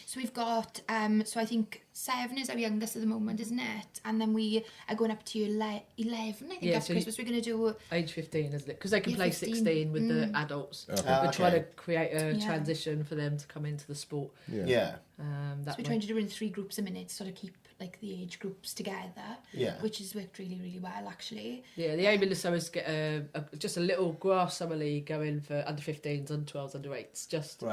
So we've got, so I think 7 is our youngest at the moment, isn't it? And then we are going up to 11, I think, after Christmas. We're going to do... Age 15, isn't it? Because they can play 15. 16 with the adults. Okay. We're trying to create a transition for them to come into the sport. Yeah. So we're trying to do it in 3 groups a minute, sort of keep like the age groups together, which has worked really, really well, actually. Yeah, the aim in the summer is to get just a little grass summer league going for under 15s, under 12s, under 8s, just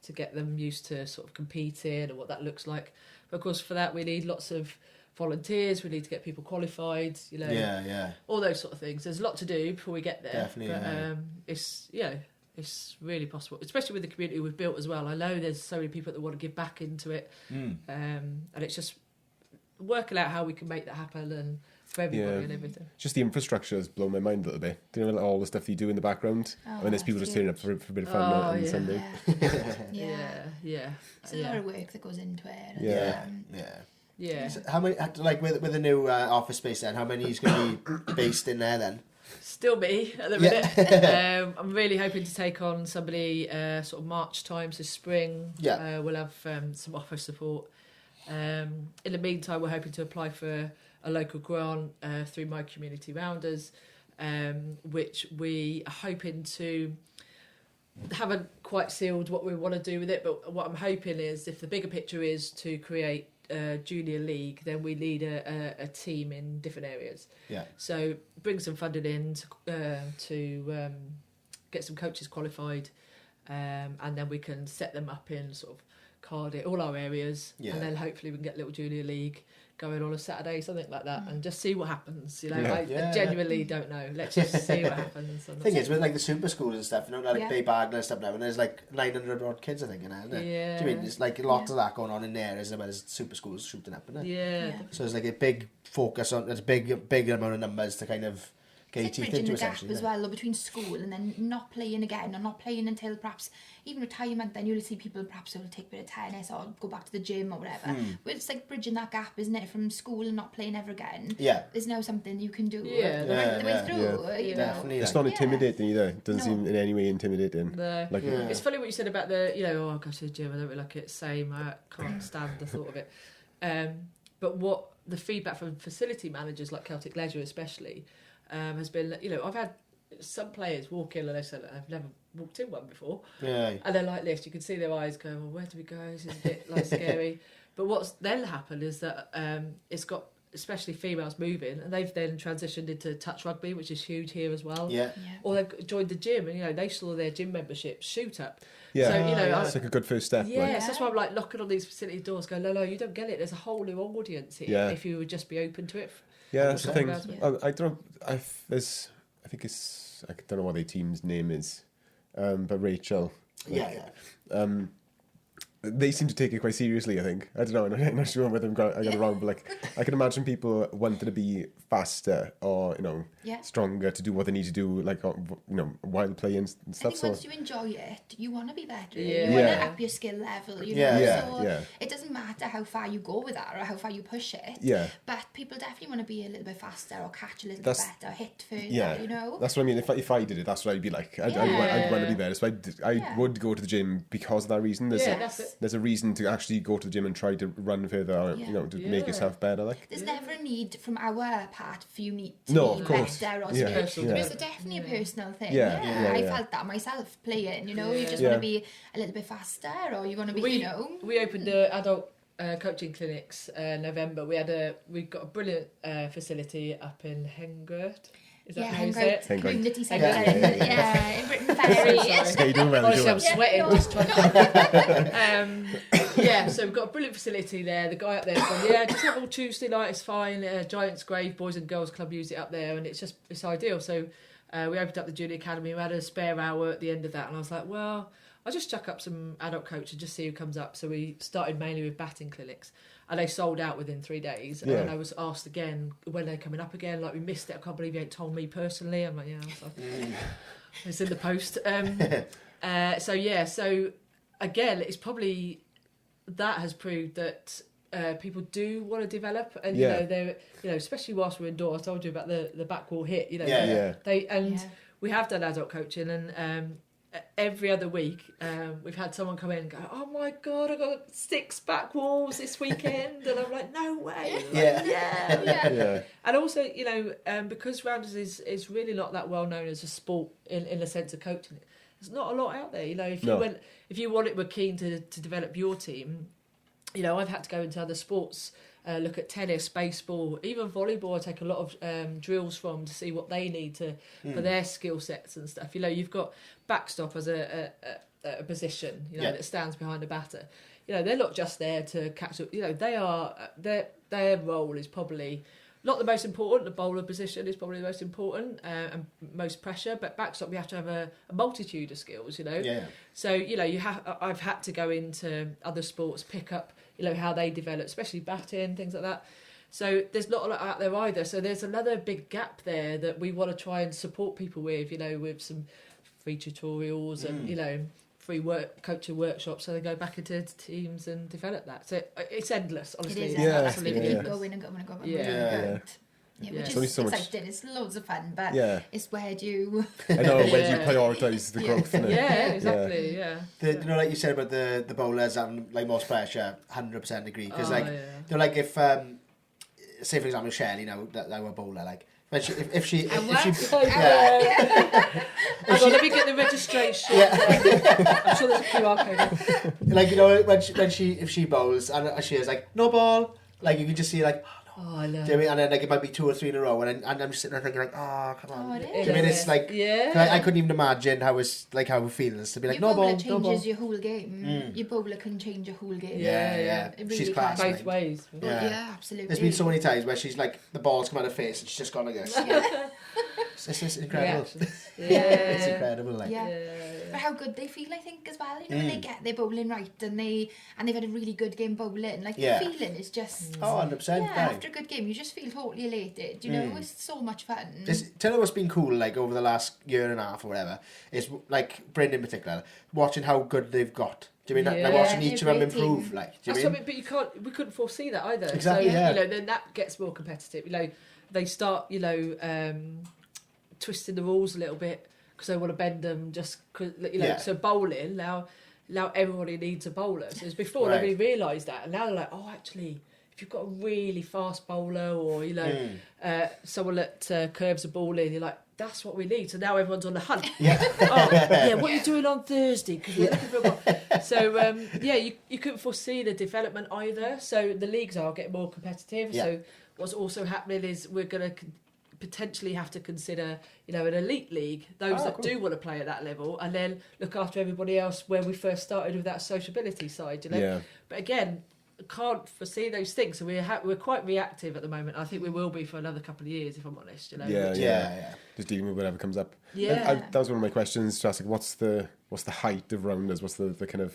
to get them used to sort of competing and what that looks like. But of course, for that, we need lots of volunteers, we need to get people qualified, you know, all those sort of things. There's a lot to do before we get there. Definitely, but it's really possible, especially with the community we've built as well. I know there's so many people that want to give back into it, and it's just working out how we can make that happen and for everybody and everything. Just the infrastructure has blown my mind a little bit. Do you know, like, all the stuff you do in the background? When there's people just turning up for a bit of fun on Sunday. Yeah. It's a lot of work that goes into it. Yeah. So how many, like with the new office space then, how many is going to be based in there then? Still me at the minute. I'm really hoping to take on somebody sort of March times this spring. We'll have some office support. In the meantime, we're hoping to apply for a local grant through My Community Rounders, which we are hoping to... haven't quite sealed what we want to do with it, but what I'm hoping is if the bigger picture is to create a junior league, then we need a team in different areas. So bring some funding in to get some coaches qualified, and then we can set them up in sort of Cardiff, all our areas, and then hopefully we can get a little junior league going on a Saturday, something like that, and just see what happens. You know, I genuinely don't know. Let's just see what happens. The thing is, with like the super schools and stuff, you know, like Bay Baglan and stuff now, and there's like 900 odd kids, I think, in there, isn't it? Yeah. Do you mean there's like lots of that going on in there as well as super schools shooting up, isn't it? Yeah. So there's like a big focus on, there's a big amount of numbers to kind of get your It's teeth bridging into the gap essentially. as well, or between school and then not playing again, or not playing until perhaps even retirement. Then you'll see people perhaps will take a bit of tennis or go back to the gym or whatever. But it's like bridging that gap, isn't it, from school and not playing ever again? Yeah. There's now something you can do. Yeah, the way through. You know. Definitely. It's like- not intimidating either. It doesn't No. seem in any way intimidating. No. Like, It's funny what you said about the, oh, I go to the gym, I don't really like it. Same, I can't stand the thought of it. But what the feedback from facility managers like Celtic Leisure especially has been, I've had some players walk in and they said, I've never walked in one before. Yeah. And they're like this, you can see their eyes going, well, where do we go? This is a bit like scary. But what's then happened is that it's got especially females moving, and they've then transitioned into touch rugby, which is huge here as well. Yeah. Or they've joined the gym, and they saw their gym membership shoot up. yeah, So it's like a good first step. yeah, Like, so that's why I'm like knocking on these facility doors, going, no, you don't get it. There's a whole new audience here. Yeah. If you would just be open to it. yeah, that's the thing. Yeah. I don't know. I don't know what their team's name is, but Rachel. Yeah. They seem to take it quite seriously, I think. I don't know, I'm not sure whether I got it wrong, but like, I can imagine people wanting to be faster or, Yeah. stronger to do what they need to do, like, while playing and I stuff. think So, once you enjoy it, you want to be better. Yeah. You want Yeah. to up your skill level, you Yeah. know. Yeah, So yeah. it doesn't matter how far you go with that or how far you push it. yeah. But people definitely want to be a little bit faster or catch a little That's- bit better, hit further, Yeah, you know. that's what I mean. If I did it, that's what I'd be like. I'd want to be better. So I Yeah. would go to the gym because of that reason. There's Yeah, a, that's it. there's a reason to actually go to the gym and try to run further, or, Yeah. to make Yeah. yourself better. Like, There's never a need from our part for you need to No, be of course. better or Yeah, something. yeah. It's definitely a personal thing. Yeah, Yeah, I yeah. felt that myself playing, you know. You just Yeah. want to be a little bit faster or you want to be, We opened the adult coaching clinics November. We've got a brilliant facility up in Hengert. Is that yeah, how you say it? Hengert Community Centre. Yeah. Yeah, in Britain Ferry. yeah, you do well. You do Honestly, well. I'm sweating Yeah, just trying to... so we've got a brilliant facility there. The guy up there's gone, just have all Tuesday night, it's fine. Giants Grave Boys and Girls Club use it up there, and it's ideal. So we opened up the junior academy. We had a spare hour at the end of that, and I was like, well, I'll just chuck up some adult coach and just see who comes up. So we started mainly with batting clinics, and they sold out within 3 days. And Yeah. then I was asked again, when they're coming up again, like, we missed it, I can't believe you ain't told me personally. I'm like, yeah, it's in the post. So again, it's probably, that has proved that people do want to develop, and Yeah. they're especially whilst we're indoors. I told you about the back wall hit. Yeah. We have done adult coaching, and every other week we've had someone come in and go, oh my god, I got 6 back walls this weekend, and I'm like, no way. Yeah. Yeah. And also, because Rounders is really not that well known as a sport in the sense of coaching it. There's not a lot out there. If you were keen to develop your team, I've had to go into other sports, look at tennis, baseball, even volleyball. I take a lot of drills from to see what they need for their skill sets and stuff. You've got backstop as a position, that stands behind a batter. They're not just there to catch up. They are their role is probably not the most important. The bowler position is probably the most important and most pressure. But backstop, you have to have a multitude of skills. Yeah. So I've had to go into other sports, pick up how they develop, especially batting, things like that. So there's not a lot out there either. So there's another big gap there that we want to try and support people with. With some free tutorials and free coaching workshops, so they go back into teams and develop that. So it's endless, honestly. It is. It's Yeah, absolutely yeah. endless. Going and going and going. Yeah. Which There's is only so much- exciting. It's loads of fun, but Yeah. it's where do you... I know, where do you Yeah. prioritise the growth? innit? Yeah, exactly. Yeah. Like you said about the bowlers and like most pressure, 100% agree. Because like if say for example Shelley, that our bowler, like if she Hold on, let me get the registration. I'm sure there's a QR code. like if she bowls and she is like no ball, like you can just see like. Oh, I know. Do you know what I mean? And then like it might be 2 or 3 in a row, and I'm just sitting there thinking like, oh come on. Oh, it Do you know is. what I mean? It's like I couldn't even imagine how it feels to be like your no bowler ball, no ball. changes your whole game. Your bowler can change your whole game. Yeah. It really She's can. class. Both ways. Yeah. Yeah, absolutely. There's been so many times where she's like the ball's come out of her face and she's just gone like this. It's incredible. Yeah. It's incredible. Like. But how good they feel, I think, as well. You know, when they get their bowling right and they've had a really good game bowling. Like the feeling is just 100%. after a good game, you just feel totally elated. You know, it's so much fun. Tell you what's been cool, like over the last year and a half or whatever, is like Brendan in particular, watching how good they've got. Do you mean like watching each of them improve? Like, do you mean? But we couldn't foresee that either. Exactly. So you know, then that gets more competitive. You know, they start twisting the rules a little bit because they want to bend them. Just so bowling now everybody needs a bowler. So as before nobody realised that, and now they're like, oh, actually, if you've got a really fast bowler or someone that curves a ball in, you're like, that's what we need. So now everyone's on the hunt. What are you doing on Thursday? Because we're looking for a ball. So you couldn't foresee the development either. So the leagues are getting more competitive. Yeah. So what's also happening is we're going to potentially have to consider, an elite league, those that do want to play at that level, and then look after everybody else where we first started with that sociability side. But again, can't foresee those things, so we're quite reactive at the moment. I think we will be for another couple of years, if I'm honest. Just dealing with whatever comes up. That was one of my questions to ask. Like, what's the height of rounders? What's the kind of,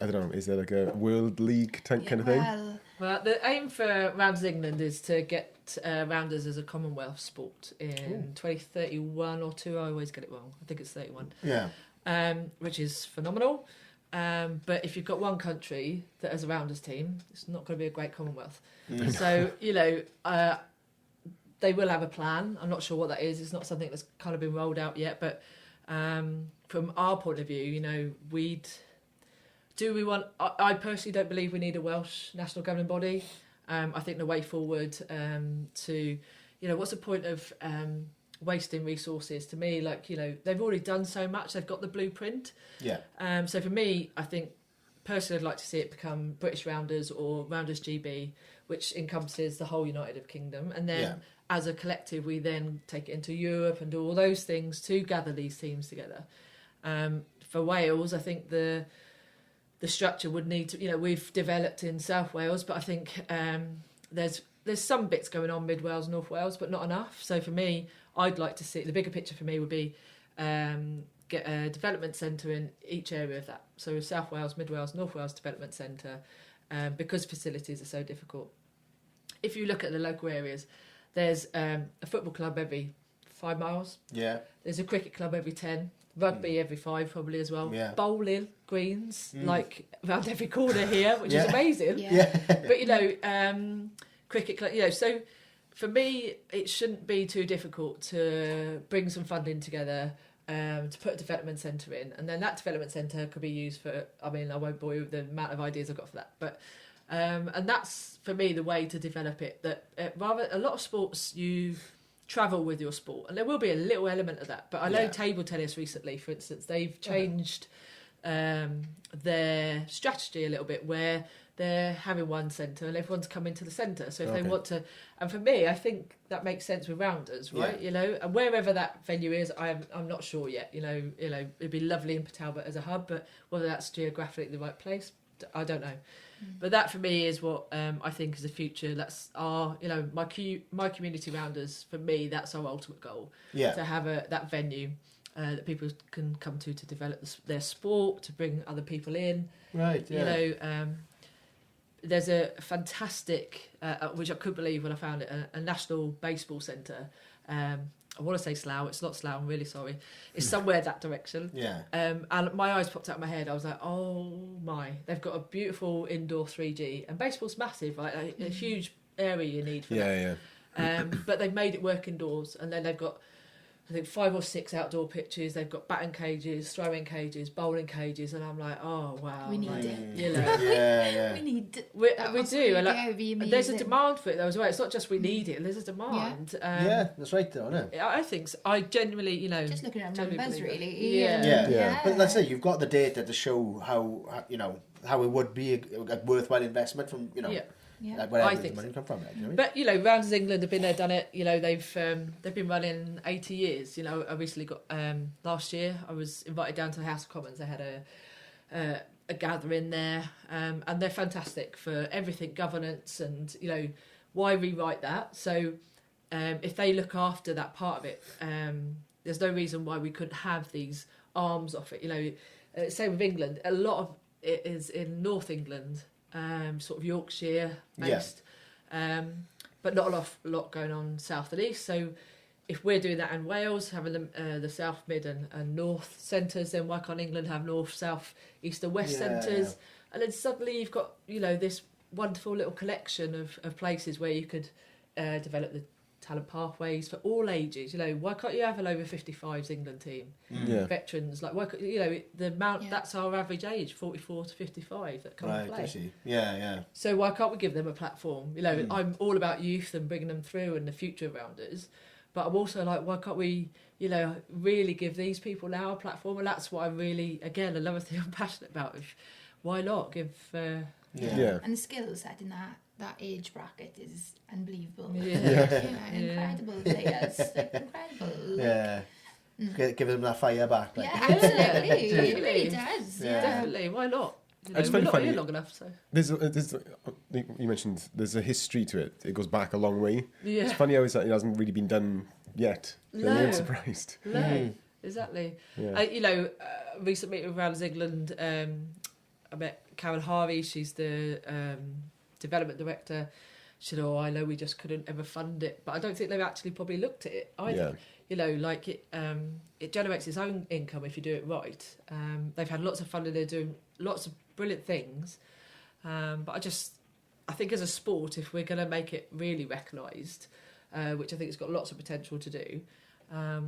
I don't know, is there like a world league kind of thing? Well, the aim for Rounders England is to get rounders as a Commonwealth sport in 2031 or 2. I always get it wrong. I think it's 31. Which is phenomenal. But if you've got one country that has a rounders team, it's not going to be a great Commonwealth. So, they will have a plan. I'm not sure what that is. It's not something that's kind of been rolled out yet. But from our point of view, I personally don't believe we need a Welsh national governing body. I think the way forward what's the point of wasting resources? To me, they've already done so much. They've got the blueprint. So for me, I think personally I'd like to see it become British Rounders or Rounders GB, which encompasses the whole United Kingdom, and then as a collective we then take it into Europe and do all those things to gather these teams together. For Wales, I think the structure would need to, we've developed in South Wales, but I think there's some bits going on Mid Wales, North Wales, but not enough. So for me, I'd like to see, the bigger picture for me would be get a development centre in each area of that. So South Wales, Mid Wales, North Wales development centre, because facilities are so difficult. If you look at the local areas, there's a football club every 5 miles. There's a cricket club every 10. Rugby every 5 probably as well. Bowling greens around every corner here, which is amazing. But cricket club. So for me, it shouldn't be too difficult to bring some funding together, to put a development centre in, and then that development centre could be used for. I mean, I won't bore you with the amount of ideas I've got for that, but and that's for me the way to develop it. That rather a lot of sports you travel with your sport, and there will be a little element of that, but I know table tennis recently, for instance, they've changed their strategy a little bit, where they're having one centre and everyone's coming to the centre. So if they want to, and for me, I think that makes sense with rounders, right? And wherever that venue is, I'm not sure yet. It'd be lovely in Port Talbot as a hub, but whether that's geographically the right place, I don't know. But that for me is what I think is the future. That's our, my community rounders. For me, that's our ultimate goal. To have that venue that people can come to develop their sport, to bring other people in. Right. There's a fantastic, which I couldn't believe when I found it, a national baseball centre. I want to say Slough. It's not Slough. I'm really sorry. It's somewhere that direction. And my eyes popped out of my head. I was like, oh my! They've got a beautiful indoor 3G, and baseball's massive. Like a huge area you need for that. But they've made it work indoors, and then they've got, I think, 5 or 6 outdoor pitches. They've got batting cages, throwing cages, bowling cages, and I'm like, oh wow, we need it. We need. We do. And there's a demand for it though as well. It's not just we need it. There's a demand. That's right though, isn't it? I think so. I genuinely, just looking at numbers, really. But let's say you've got the data to show how how it would be a worthwhile investment from where I the think money come from. But Rounders England have been there, done it. They've been running 80 years. I recently got last year. I was invited down to the House of Commons. They had a gathering there, and they're fantastic for everything governance and why rewrite that. So if they look after that part of it, there's no reason why we couldn't have these arms off it. You know, same with England. A lot of it is in North England, sort of Yorkshire based, but not a lot going on south and east. So if we're doing that in Wales, having the south, mid and north centres, then why can't England have north, south, east and west centres? And then suddenly you've got, you know, this wonderful little collection of places where you could develop the talent pathways for all ages. You know, why can't you have an over 55s England team? Veterans, like, why, you know, the amount, that's our average age, 44 to 55 that come and play. So why can't we give them a platform? You know, I'm all about youth and bringing them through and the future around us, but I'm also like, why can't we, you know, really give these people now a platform? And that's what I really, again, another thing I'm passionate about. Why not give... And the skill set in that age bracket is unbelievable. Incredible players. Incredible. Give them that fire back. Like. Yeah, absolutely. It really does. Definitely. Why not? You know, I just we're find it not funny. here long enough, so... You mentioned there's a history to it. It goes back a long way. Yeah. It's funny how it hasn't really been done yet. No. I'm surprised. No, exactly. Yeah. You know, recent meeting with Rounders England, I met Karen Harvey, she's the development director. She said, I know we just couldn't ever fund it, but I don't think they've actually probably looked at it either. Yeah. You know, like it generates its own income if you do it right. They've had lots of funding, they're doing lots of brilliant things, but I think as a sport, if we're going to make it really recognised, which I think it's got lots of potential to do,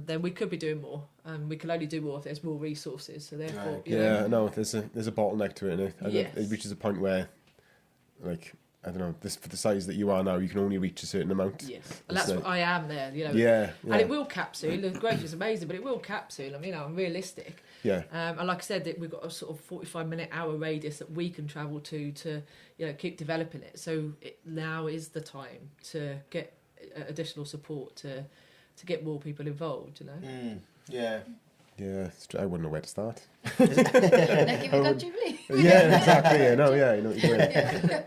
then we could be doing more. We can only do more if there's more resources. So therefore, there's a bottleneck to it, and it reaches a point where, like, I don't know, for the size that you are now, you can only reach a certain amount. Yes, and that's what I am there. You know, and it will cap soon. The growth is amazing, but it will cap soon. I mean, I'm realistic. Yeah. And like I said, that we've got a sort of 45-minute hour radius that we can travel to keep developing it. So now is the time to get additional support to get more people involved, you know. I wouldn't know where to start. Like if we got Jubilee. Exactly. You know what you're doing.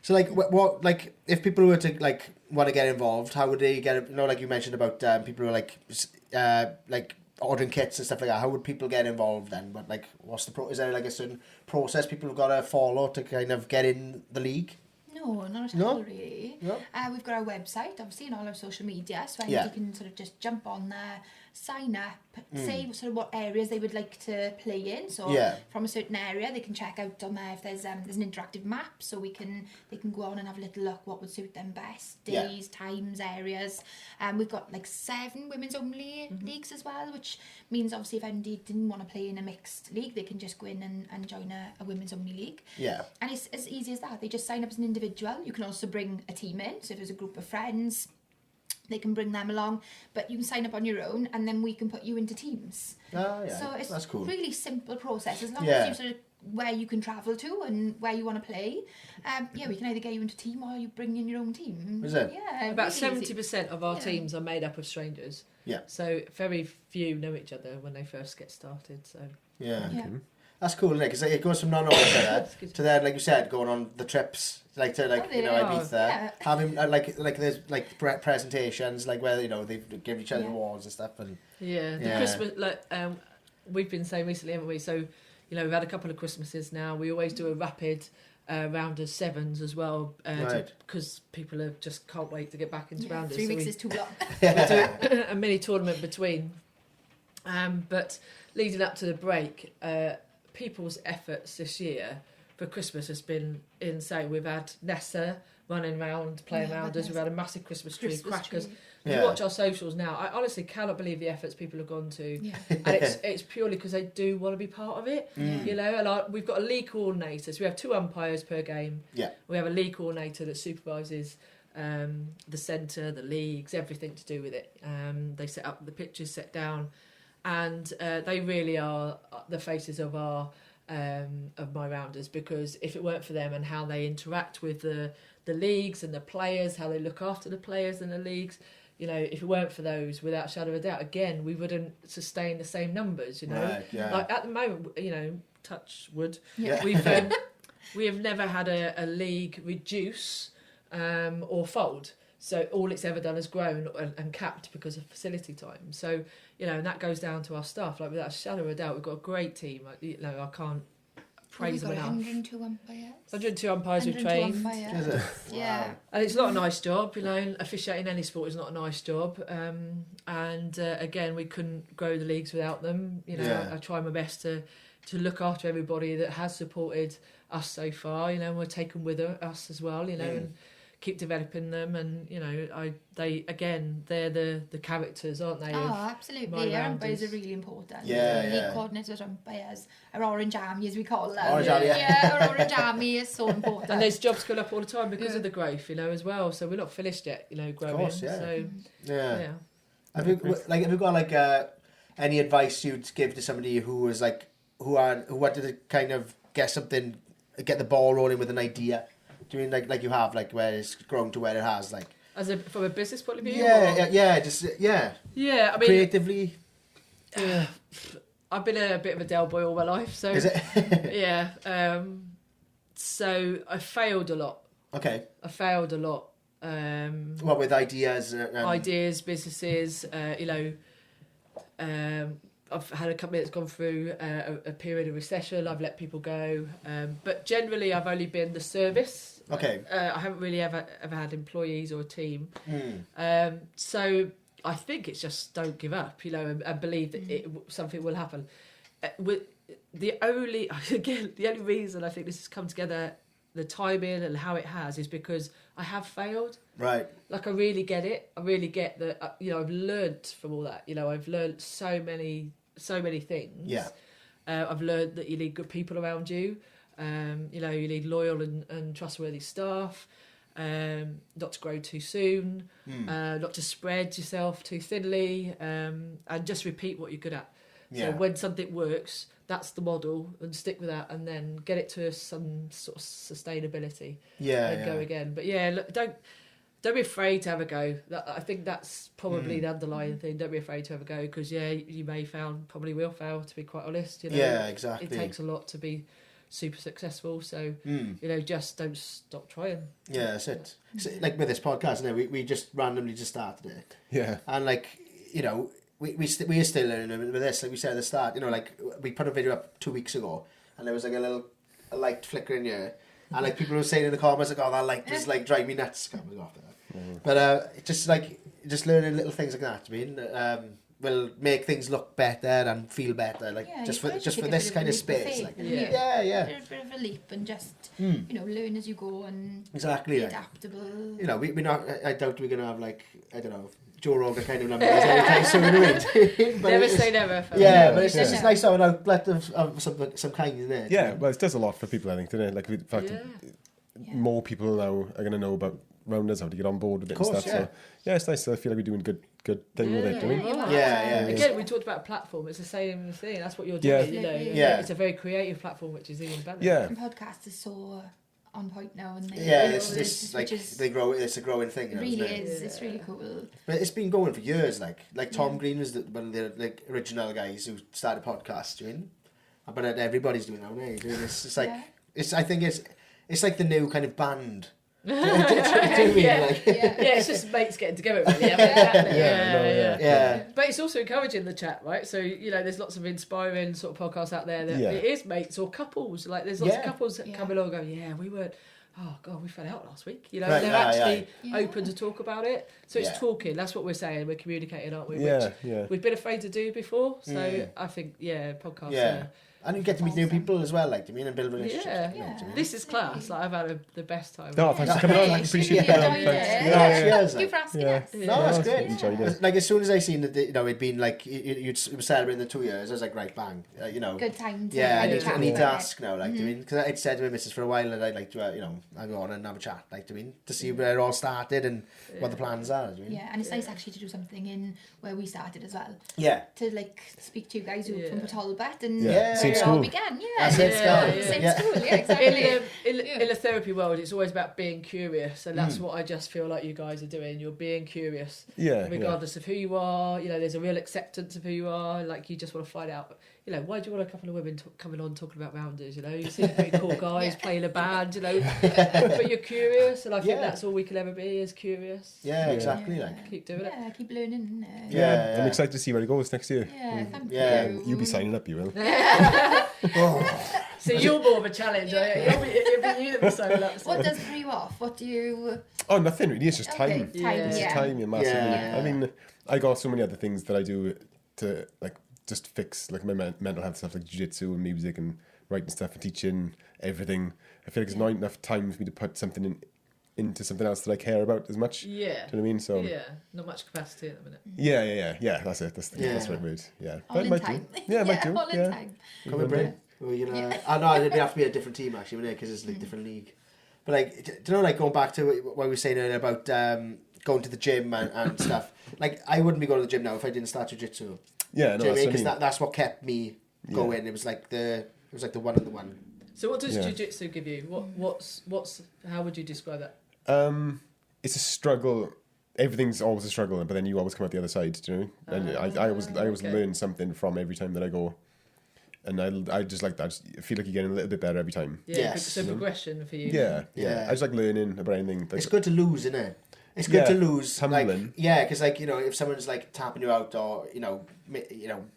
So, like, what, like, if people were to, like, want to get involved, how would they get it? You know, like you mentioned about people who are like ordering kits and stuff like that. How would people get involved then? But, like, what's the is there like a certain process people have got to follow to kind of get in the league? No, not at all, really. No? We've got our website, obviously, and all our social media, so anybody can sort of just jump on there, sign up, say sort of what areas they would like to play in. So from a certain area, they can check out on there if there's an interactive map, so they can go on and have a little look what would suit them best, days, times, areas. We've got like 7 women's only leagues as well, which means obviously if anybody didn't want to play in a mixed league, they can just go in and join a women's only league. Yeah. And it's as easy as that. They just sign up as an individual. You can also bring a team in, so if there's a group of friends, they can bring them along, but you can sign up on your own and then we can put you into teams. So it's a really simple process, as long as you sort of where you can travel to and where you want to play. We can either get you into a team or you bring in your own team. Is it? Yeah. About really 70% of our teams are made up of strangers. Yeah. So very few know each other when they first get started. So that's cool, isn't it? Because it goes from non-order to then, like you said, going on the trips, like to Ibiza, having like there's like presentations, like where they give each other awards and stuff, and the Christmas, like we've been saying recently, haven't we? So we've had a couple of Christmases now. We always do a rapid rounders 7s as well, because people just can't wait to get back into rounders. 3 weeks is too long. We do a mini tournament between, but leading up to the break. People's efforts this year for Christmas has been insane. We've had Nessa running around, playing rounders. We've had a massive Christmas tree, crackers. If you watch our socials now, I honestly cannot believe the efforts people have gone to. And it's purely because they do want to be part of it. And we've got a league coordinator. So we have 2 umpires per game. We have a league coordinator that supervises the centre, the leagues, everything to do with it. They set up the pitches, set down. And they really are the faces of our of my rounders, because if it weren't for them and how they interact with the leagues and the players, how they look after the players in the leagues, if it weren't for those, without a shadow of a doubt, again, we wouldn't sustain the same numbers. Like at the moment, touch wood, we have never had a league reduce or fold. So all it's ever done is grown and capped because of facility time. So, you know, and that goes down to our staff. Like, without a shadow of a doubt, we've got a great team. Like, you know, I can't praise them enough. 102 umpires. 102 umpires we've trained. Is it? Yeah. Wow. And it's not a nice job, you know. Officiating any sport is not a nice job. Again, we couldn't grow the leagues without them. You know, I try my best to look after everybody that has supported us so far. You know, and we're taken with us as well. You know, and keep developing them. And you know, they're the characters, aren't they? Oh, absolutely. Our umpires are really important. League coordinators, umpires, our orange army as we call them. Orange army, our orange army is so important. And there's jobs going up all the time because of the growth, you know, as well. So we're not finished yet, you know, growing. Of course, yeah. So Yeah. Have you got like any advice you'd give to somebody who was like who wanted to kind of get the ball rolling with an idea? Do you mean like you have, like, where it's grown to where it has, like, from a business point of view? Yeah, I mean, creatively. Yeah. I've been a bit of a Del Boy all my life, so Is it? yeah. So I failed a lot. Okay. I failed a lot. What with ideas? Ideas, businesses. You know, I've had a company that's gone through a period of recession. I've let people go, but generally I've only been the service. Okay. I haven't really ever had employees or a team. So I think it's just don't give up, you know, and believe that something will happen. The only reason I think this has come together, the timing and how it has, is because I have failed. Right. Like, I really get it. I really get that. You know, I've learnt from all that. You know, I've learnt so many things. Yeah. I've learnt that you need good people around you. You know, you need loyal and trustworthy staff. Not to grow too soon. Not to spread yourself too thinly. And just repeat what you're good at. Yeah. So when something works, that's the model, and stick with that, and then get it to some sort of sustainability. Yeah. And go again. But yeah, look, don't be afraid to have a go. I think that's probably the underlying thing. Don't be afraid to have a go, because you may fail, probably will fail, to be quite honest. You know, yeah, exactly. It takes a lot to be super successful, so you know, just don't stop trying. Yeah, that's it. So, like with this podcast, you know, we just randomly just started it. Yeah. And like, you know, we are still learning with this. Like we said at the start, you know, like we put a video up 2 weeks ago, and there was like a light flickering here, and like people were saying in the comments like, "Oh, that light just like drive me nuts." Coming off that. But just learning little things like that, I mean, will make things look better and feel better. Like just for this kind of space. Like, yeah. A bit of a leap, and just you know, learn as you go and exactly be adaptable. You know, we're not. I doubt we're gonna have, like, I don't know, Joe Rogan kind of numbers anytime soon. Never say never. Yeah, but it's just nice to have an outlet of some kind, isn't it? Yeah, well, it does a lot for people, I think, doesn't it? Like, in fact, more people now are going to know about Rounders, how to get on board with it and stuff. Yeah. So yeah, it's nice. I feel like we're doing good thing with it, doing. Yeah. Again, we talked about a platform. It's the same thing. That's what you're doing. You know, it's a very creative platform, which is even better. Yeah. And podcasts is so on point now, and it's like they grow. It's a growing thing. You know, really isn't it? is. It's really cool. But it's been going for years. Like Tom Green was one of the like original guys who started podcasts doing. But everybody's doing it now. It's like I think it's like the new kind of band. It's just mates getting together, really. Yeah. But it's also encouraging the chat, right? So, you know, there's lots of inspiring sort of podcasts out there that it is mates or couples. Like, there's lots of couples that come along and go, we weren't. Oh God, we fell out last week. You know, they're actually open to talk about it. So it's talking. That's what we're saying. We're communicating, aren't we? Which we've been afraid to do before. So I think, podcasts. Yeah. And you get to meet new people as well, like, do you mean, and build relationships. Yeah. This is class. Like, I've had the best time. No, thanks for coming on. I appreciate it. Thank you for asking us. No, that's great. Enjoyed it. Like, as soon as I seen that, you know, it'd been like, you were celebrating the 2 years, I was like, right, bang. You know. Good time to I need to ask now, like, do you mean? Because I'd said to my missus for a while that I'd like to, you know, I'd go on and have a chat, like, do you mean? To see where it all started and what the plans are, do you mean? Yeah, and it's nice actually to do something in where we started as well. Yeah. To, like, speak to you guys who from Talbot and same it school. all began. Same school, exactly. In the therapy world, it's always about being curious, and that's what I just feel like you guys are doing. You're being curious, regardless of who you are. You know, there's a real acceptance of who you are. Like, you just want to find out you know, why do you want a couple of women coming on talking about rounders? You know, you seem pretty cool guys playing a band, you know, but you're curious, and I think that's all we can ever be is curious. Yeah, exactly. Yeah. Like, Keep doing it. Yeah, keep learning. Yeah. I'm excited to see where it goes next year. Yeah, thank you. You'll be signing up, you will. So you're more of a challenge. It'll be you that be signing up. So. What does throw you off? What do you... Oh, nothing really. It's just time. Okay, time, It's yeah. time, yeah, massively. Yeah. I mean, I got so many other things that I do to like just fix like my mental health stuff, like jiu-jitsu and music and writing stuff and teaching everything. I feel like there's not enough time for me to put something into something else that I care about as much. Yeah. Do you know what I mean? So yeah, not much capacity at the minute. Yeah. That's it. That's the right word. Yeah. All But in might time. do. Yeah, might do. all in time. come and bring. We're gonna. I know it'd have to be a different team actually, wouldn't it? Because it's like a different league. But like, do you know, like going back to what we were saying earlier about going to the gym and stuff. Like, I wouldn't be going to the gym now if I didn't start jiu-jitsu. Yeah, no, Because that's what kept me going. It was like the one and the one. So what does jiu-jitsu give you? What's how would you describe that? It's a struggle. Everything's always a struggle, but then you always come out the other side. Do you know? And I always learn something from every time that I go. And I just like that. I feel like you're getting a little bit better every time. Yeah, Yes. so progression for you. Yeah. I just like learning about anything. Like, It's good to lose, isn't it? It's good to lose. Humbling. Like, because like, you know, if someone's like tapping you out or you know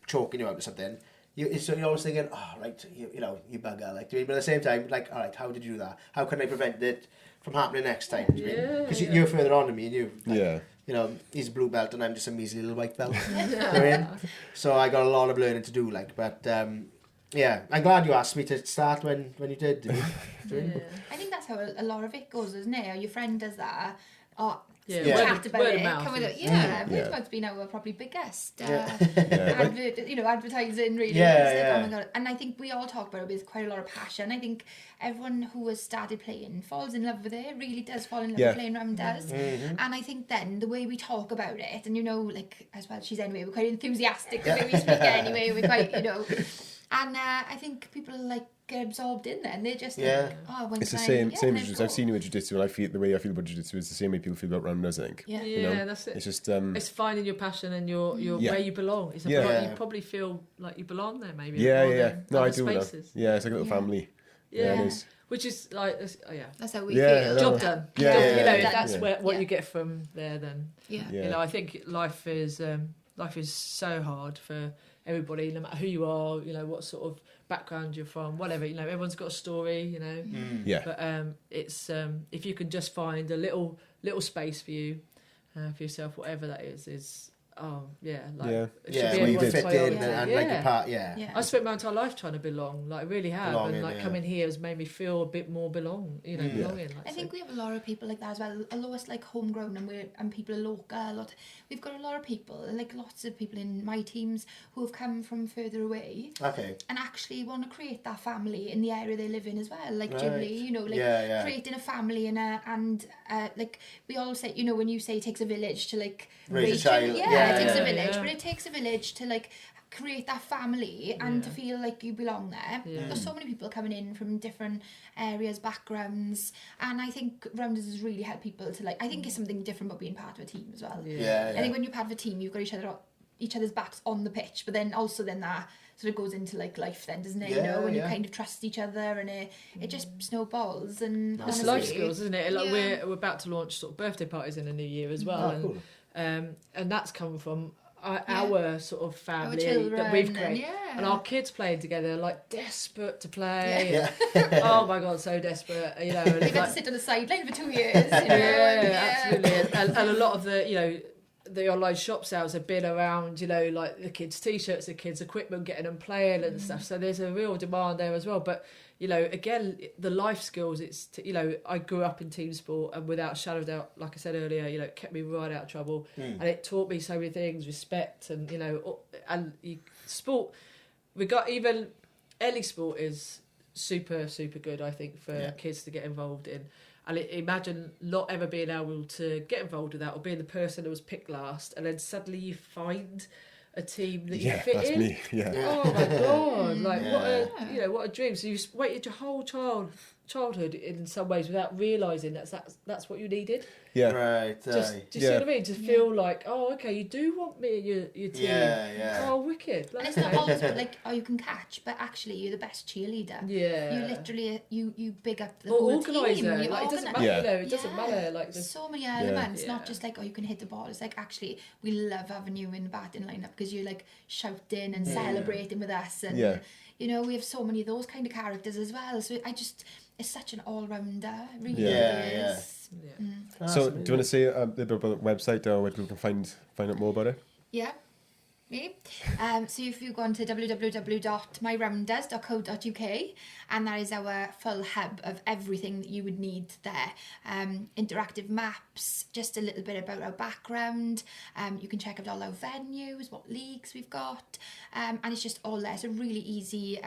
choking you out or something, you're always thinking, oh right, you know, you bugger. Like, do you mean? But at the same time, like, all right, how did you do that? How can I prevent it from happening next time? Because you're further on than me, and you. Like, you know, he's a blue belt and I'm just a measly little white belt. You know what I mean? So I got a lot of learning to do. Like, but. Yeah, I'm glad you asked me to start when you did. I think that's how a lot of it goes, isn't it? Or your friend does that. Or Yeah. chat about Word of it. mouth Come with is- it. Yeah, word of mouth's been our probably biggest advertising really. Yeah, It's like, yeah. oh my God. And I think we all talk about it with quite a lot of passion. I think everyone who has started playing falls in love with it, really does fall in love with playing rounders. And I think then the way we talk about it, and you know, like, as well, she's anyway, we're quite enthusiastic the way we speak anyway, we're quite, you know. And I think people like get absorbed in there, and they just think, oh, when it's the can I- same can I as go? I've seen you with jiu-jitsu, and I feel the way I feel about jiu-jitsu is the same way people feel about rounders, I think. Yeah. You know? That's it. It's just It's finding your passion and your where you belong. It's you probably feel like you belong there, maybe. more than No, I other do. spaces. Yeah, it's like a little family. Yeah, it is. Which is like, That's how we Yeah, feel. no. job done. Yeah, Job- yeah, you know, yeah, if that's yeah. what you get from there, then Yeah. Yeah. you know, I think life is so hard for everybody, no matter who you are, you know, what sort of background you're from, whatever, you know, everyone's got a story, you know. Yeah. But it's if you can just find a little space for you, for yourself, whatever that is it should be where you everyone's fit priority. in and like a part. Yeah. I spent my entire life trying to belong, like I really have, Belonging, and like coming here has made me feel a bit more belonging. Like, I think we have a lot of people like that as well. Although it's like homegrown and people are local, we've got a lot of people, like lots of people in my teams who have come from further away. Okay. And actually want to create that family in the area they live in as well. Like Right. Jubilee, you know, like creating a family and like we all say, you know, when you say it takes a village to like Raise a child. it takes a Yeah. village, but it takes a village to like create that family and to feel like you belong there. There's so many people coming in from different areas, backgrounds, and I think Rounders has really helped people to like, I think it's something different about being part of a team as well. Yeah. I think when you're part of a team, you've got each other's backs on the pitch, but then also then that sort of goes into like life then, doesn't it? You know, when you kind of trust each other and it just snowballs and it's honestly, life skills, isn't it? Like we're about to launch sort of birthday parties in the new year as well, cool. and that's come from our sort of family children that we've and, created, and our kids playing together, like desperate to play. Yeah. Oh my God, so desperate, you know. And They've it's had like, to sit on the sideline for 2 years, you know. absolutely. And a lot of the, you know, the online shop sales have been around, you know, like the kids' t-shirts, the kids' equipment, getting them playing and stuff. So there's a real demand there as well. But, you know, again, the life skills, you know, I grew up in team sport and without a shadow of doubt, like I said earlier, you know, it kept me right out of trouble. And it taught me so many things, respect and, you know, and sport, even any sport is super, super good, I think, for kids to get involved in. And imagine not ever being able to get involved with that or being the person that was picked last and then suddenly you find a team that you fit that's in. me. Yeah. Oh my God! Like what a dream. So you waited your whole childhood in some ways without realising that's what you needed. Yeah. Right. Just, do you see what I mean? To feel like, oh, okay, you do want me in your team. Yeah. Oh, wicked. And it's not always like, oh, you can catch, but actually you're the best cheerleader. Yeah. You literally, you big up the or whole organiser. team. Like, it doesn't matter, Yeah. you know, it doesn't matter. Like, there's so many elements, Yeah. not just like, oh, you can hit the ball. It's like, actually, we love having you in the batting lineup because you're like shouting and celebrating with us. And, you know, we have so many of those kind of characters as well. So it's such an all-rounder, it really is. Yeah. So, do you want to say a bit about the website or where people can find out more about it? Yeah. Me. So if you go on to www.myrounders.co.uk, and that is our full hub of everything that you would need there. Interactive maps, just a little bit about our background. You can check out all our venues, what leagues we've got, and it's just all there. So really easy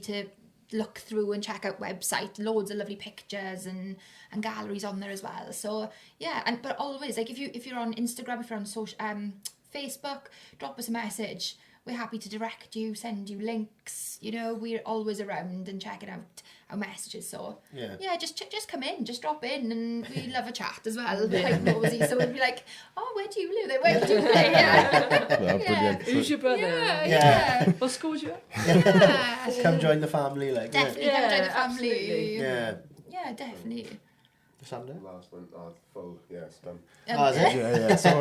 to look through and check out website. Loads of lovely pictures and galleries on there as well. So yeah, but always like if you're on Instagram, if you're on social Facebook, drop us a message. We're happy to direct you, send you links. You know, we're always around and checking out our messages. So yeah, just come in, just drop in, and we love a chat as well. We're quite nosy, so we'd be like, oh, where do you live? Where do you play? Brilliant. Who's your brother? Yeah. What school was you at? Yeah. Come join the family, like. Definitely come join the family. Absolutely. Yeah. Yeah, definitely. Sunday. Last one, full, yeah, it's done. Oh, is it? Yeah. So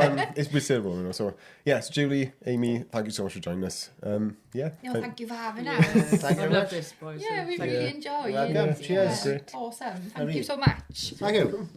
we're still rolling. You know, so yes, Julie, Amy, thank you so much for joining us. Yeah. No, thank you for having us. Thank you I very love much. this, boys. Yeah, we Thank really you. enjoy Welcome. it. Cheers. Great. Awesome. Thank Very- you so much. Thank you.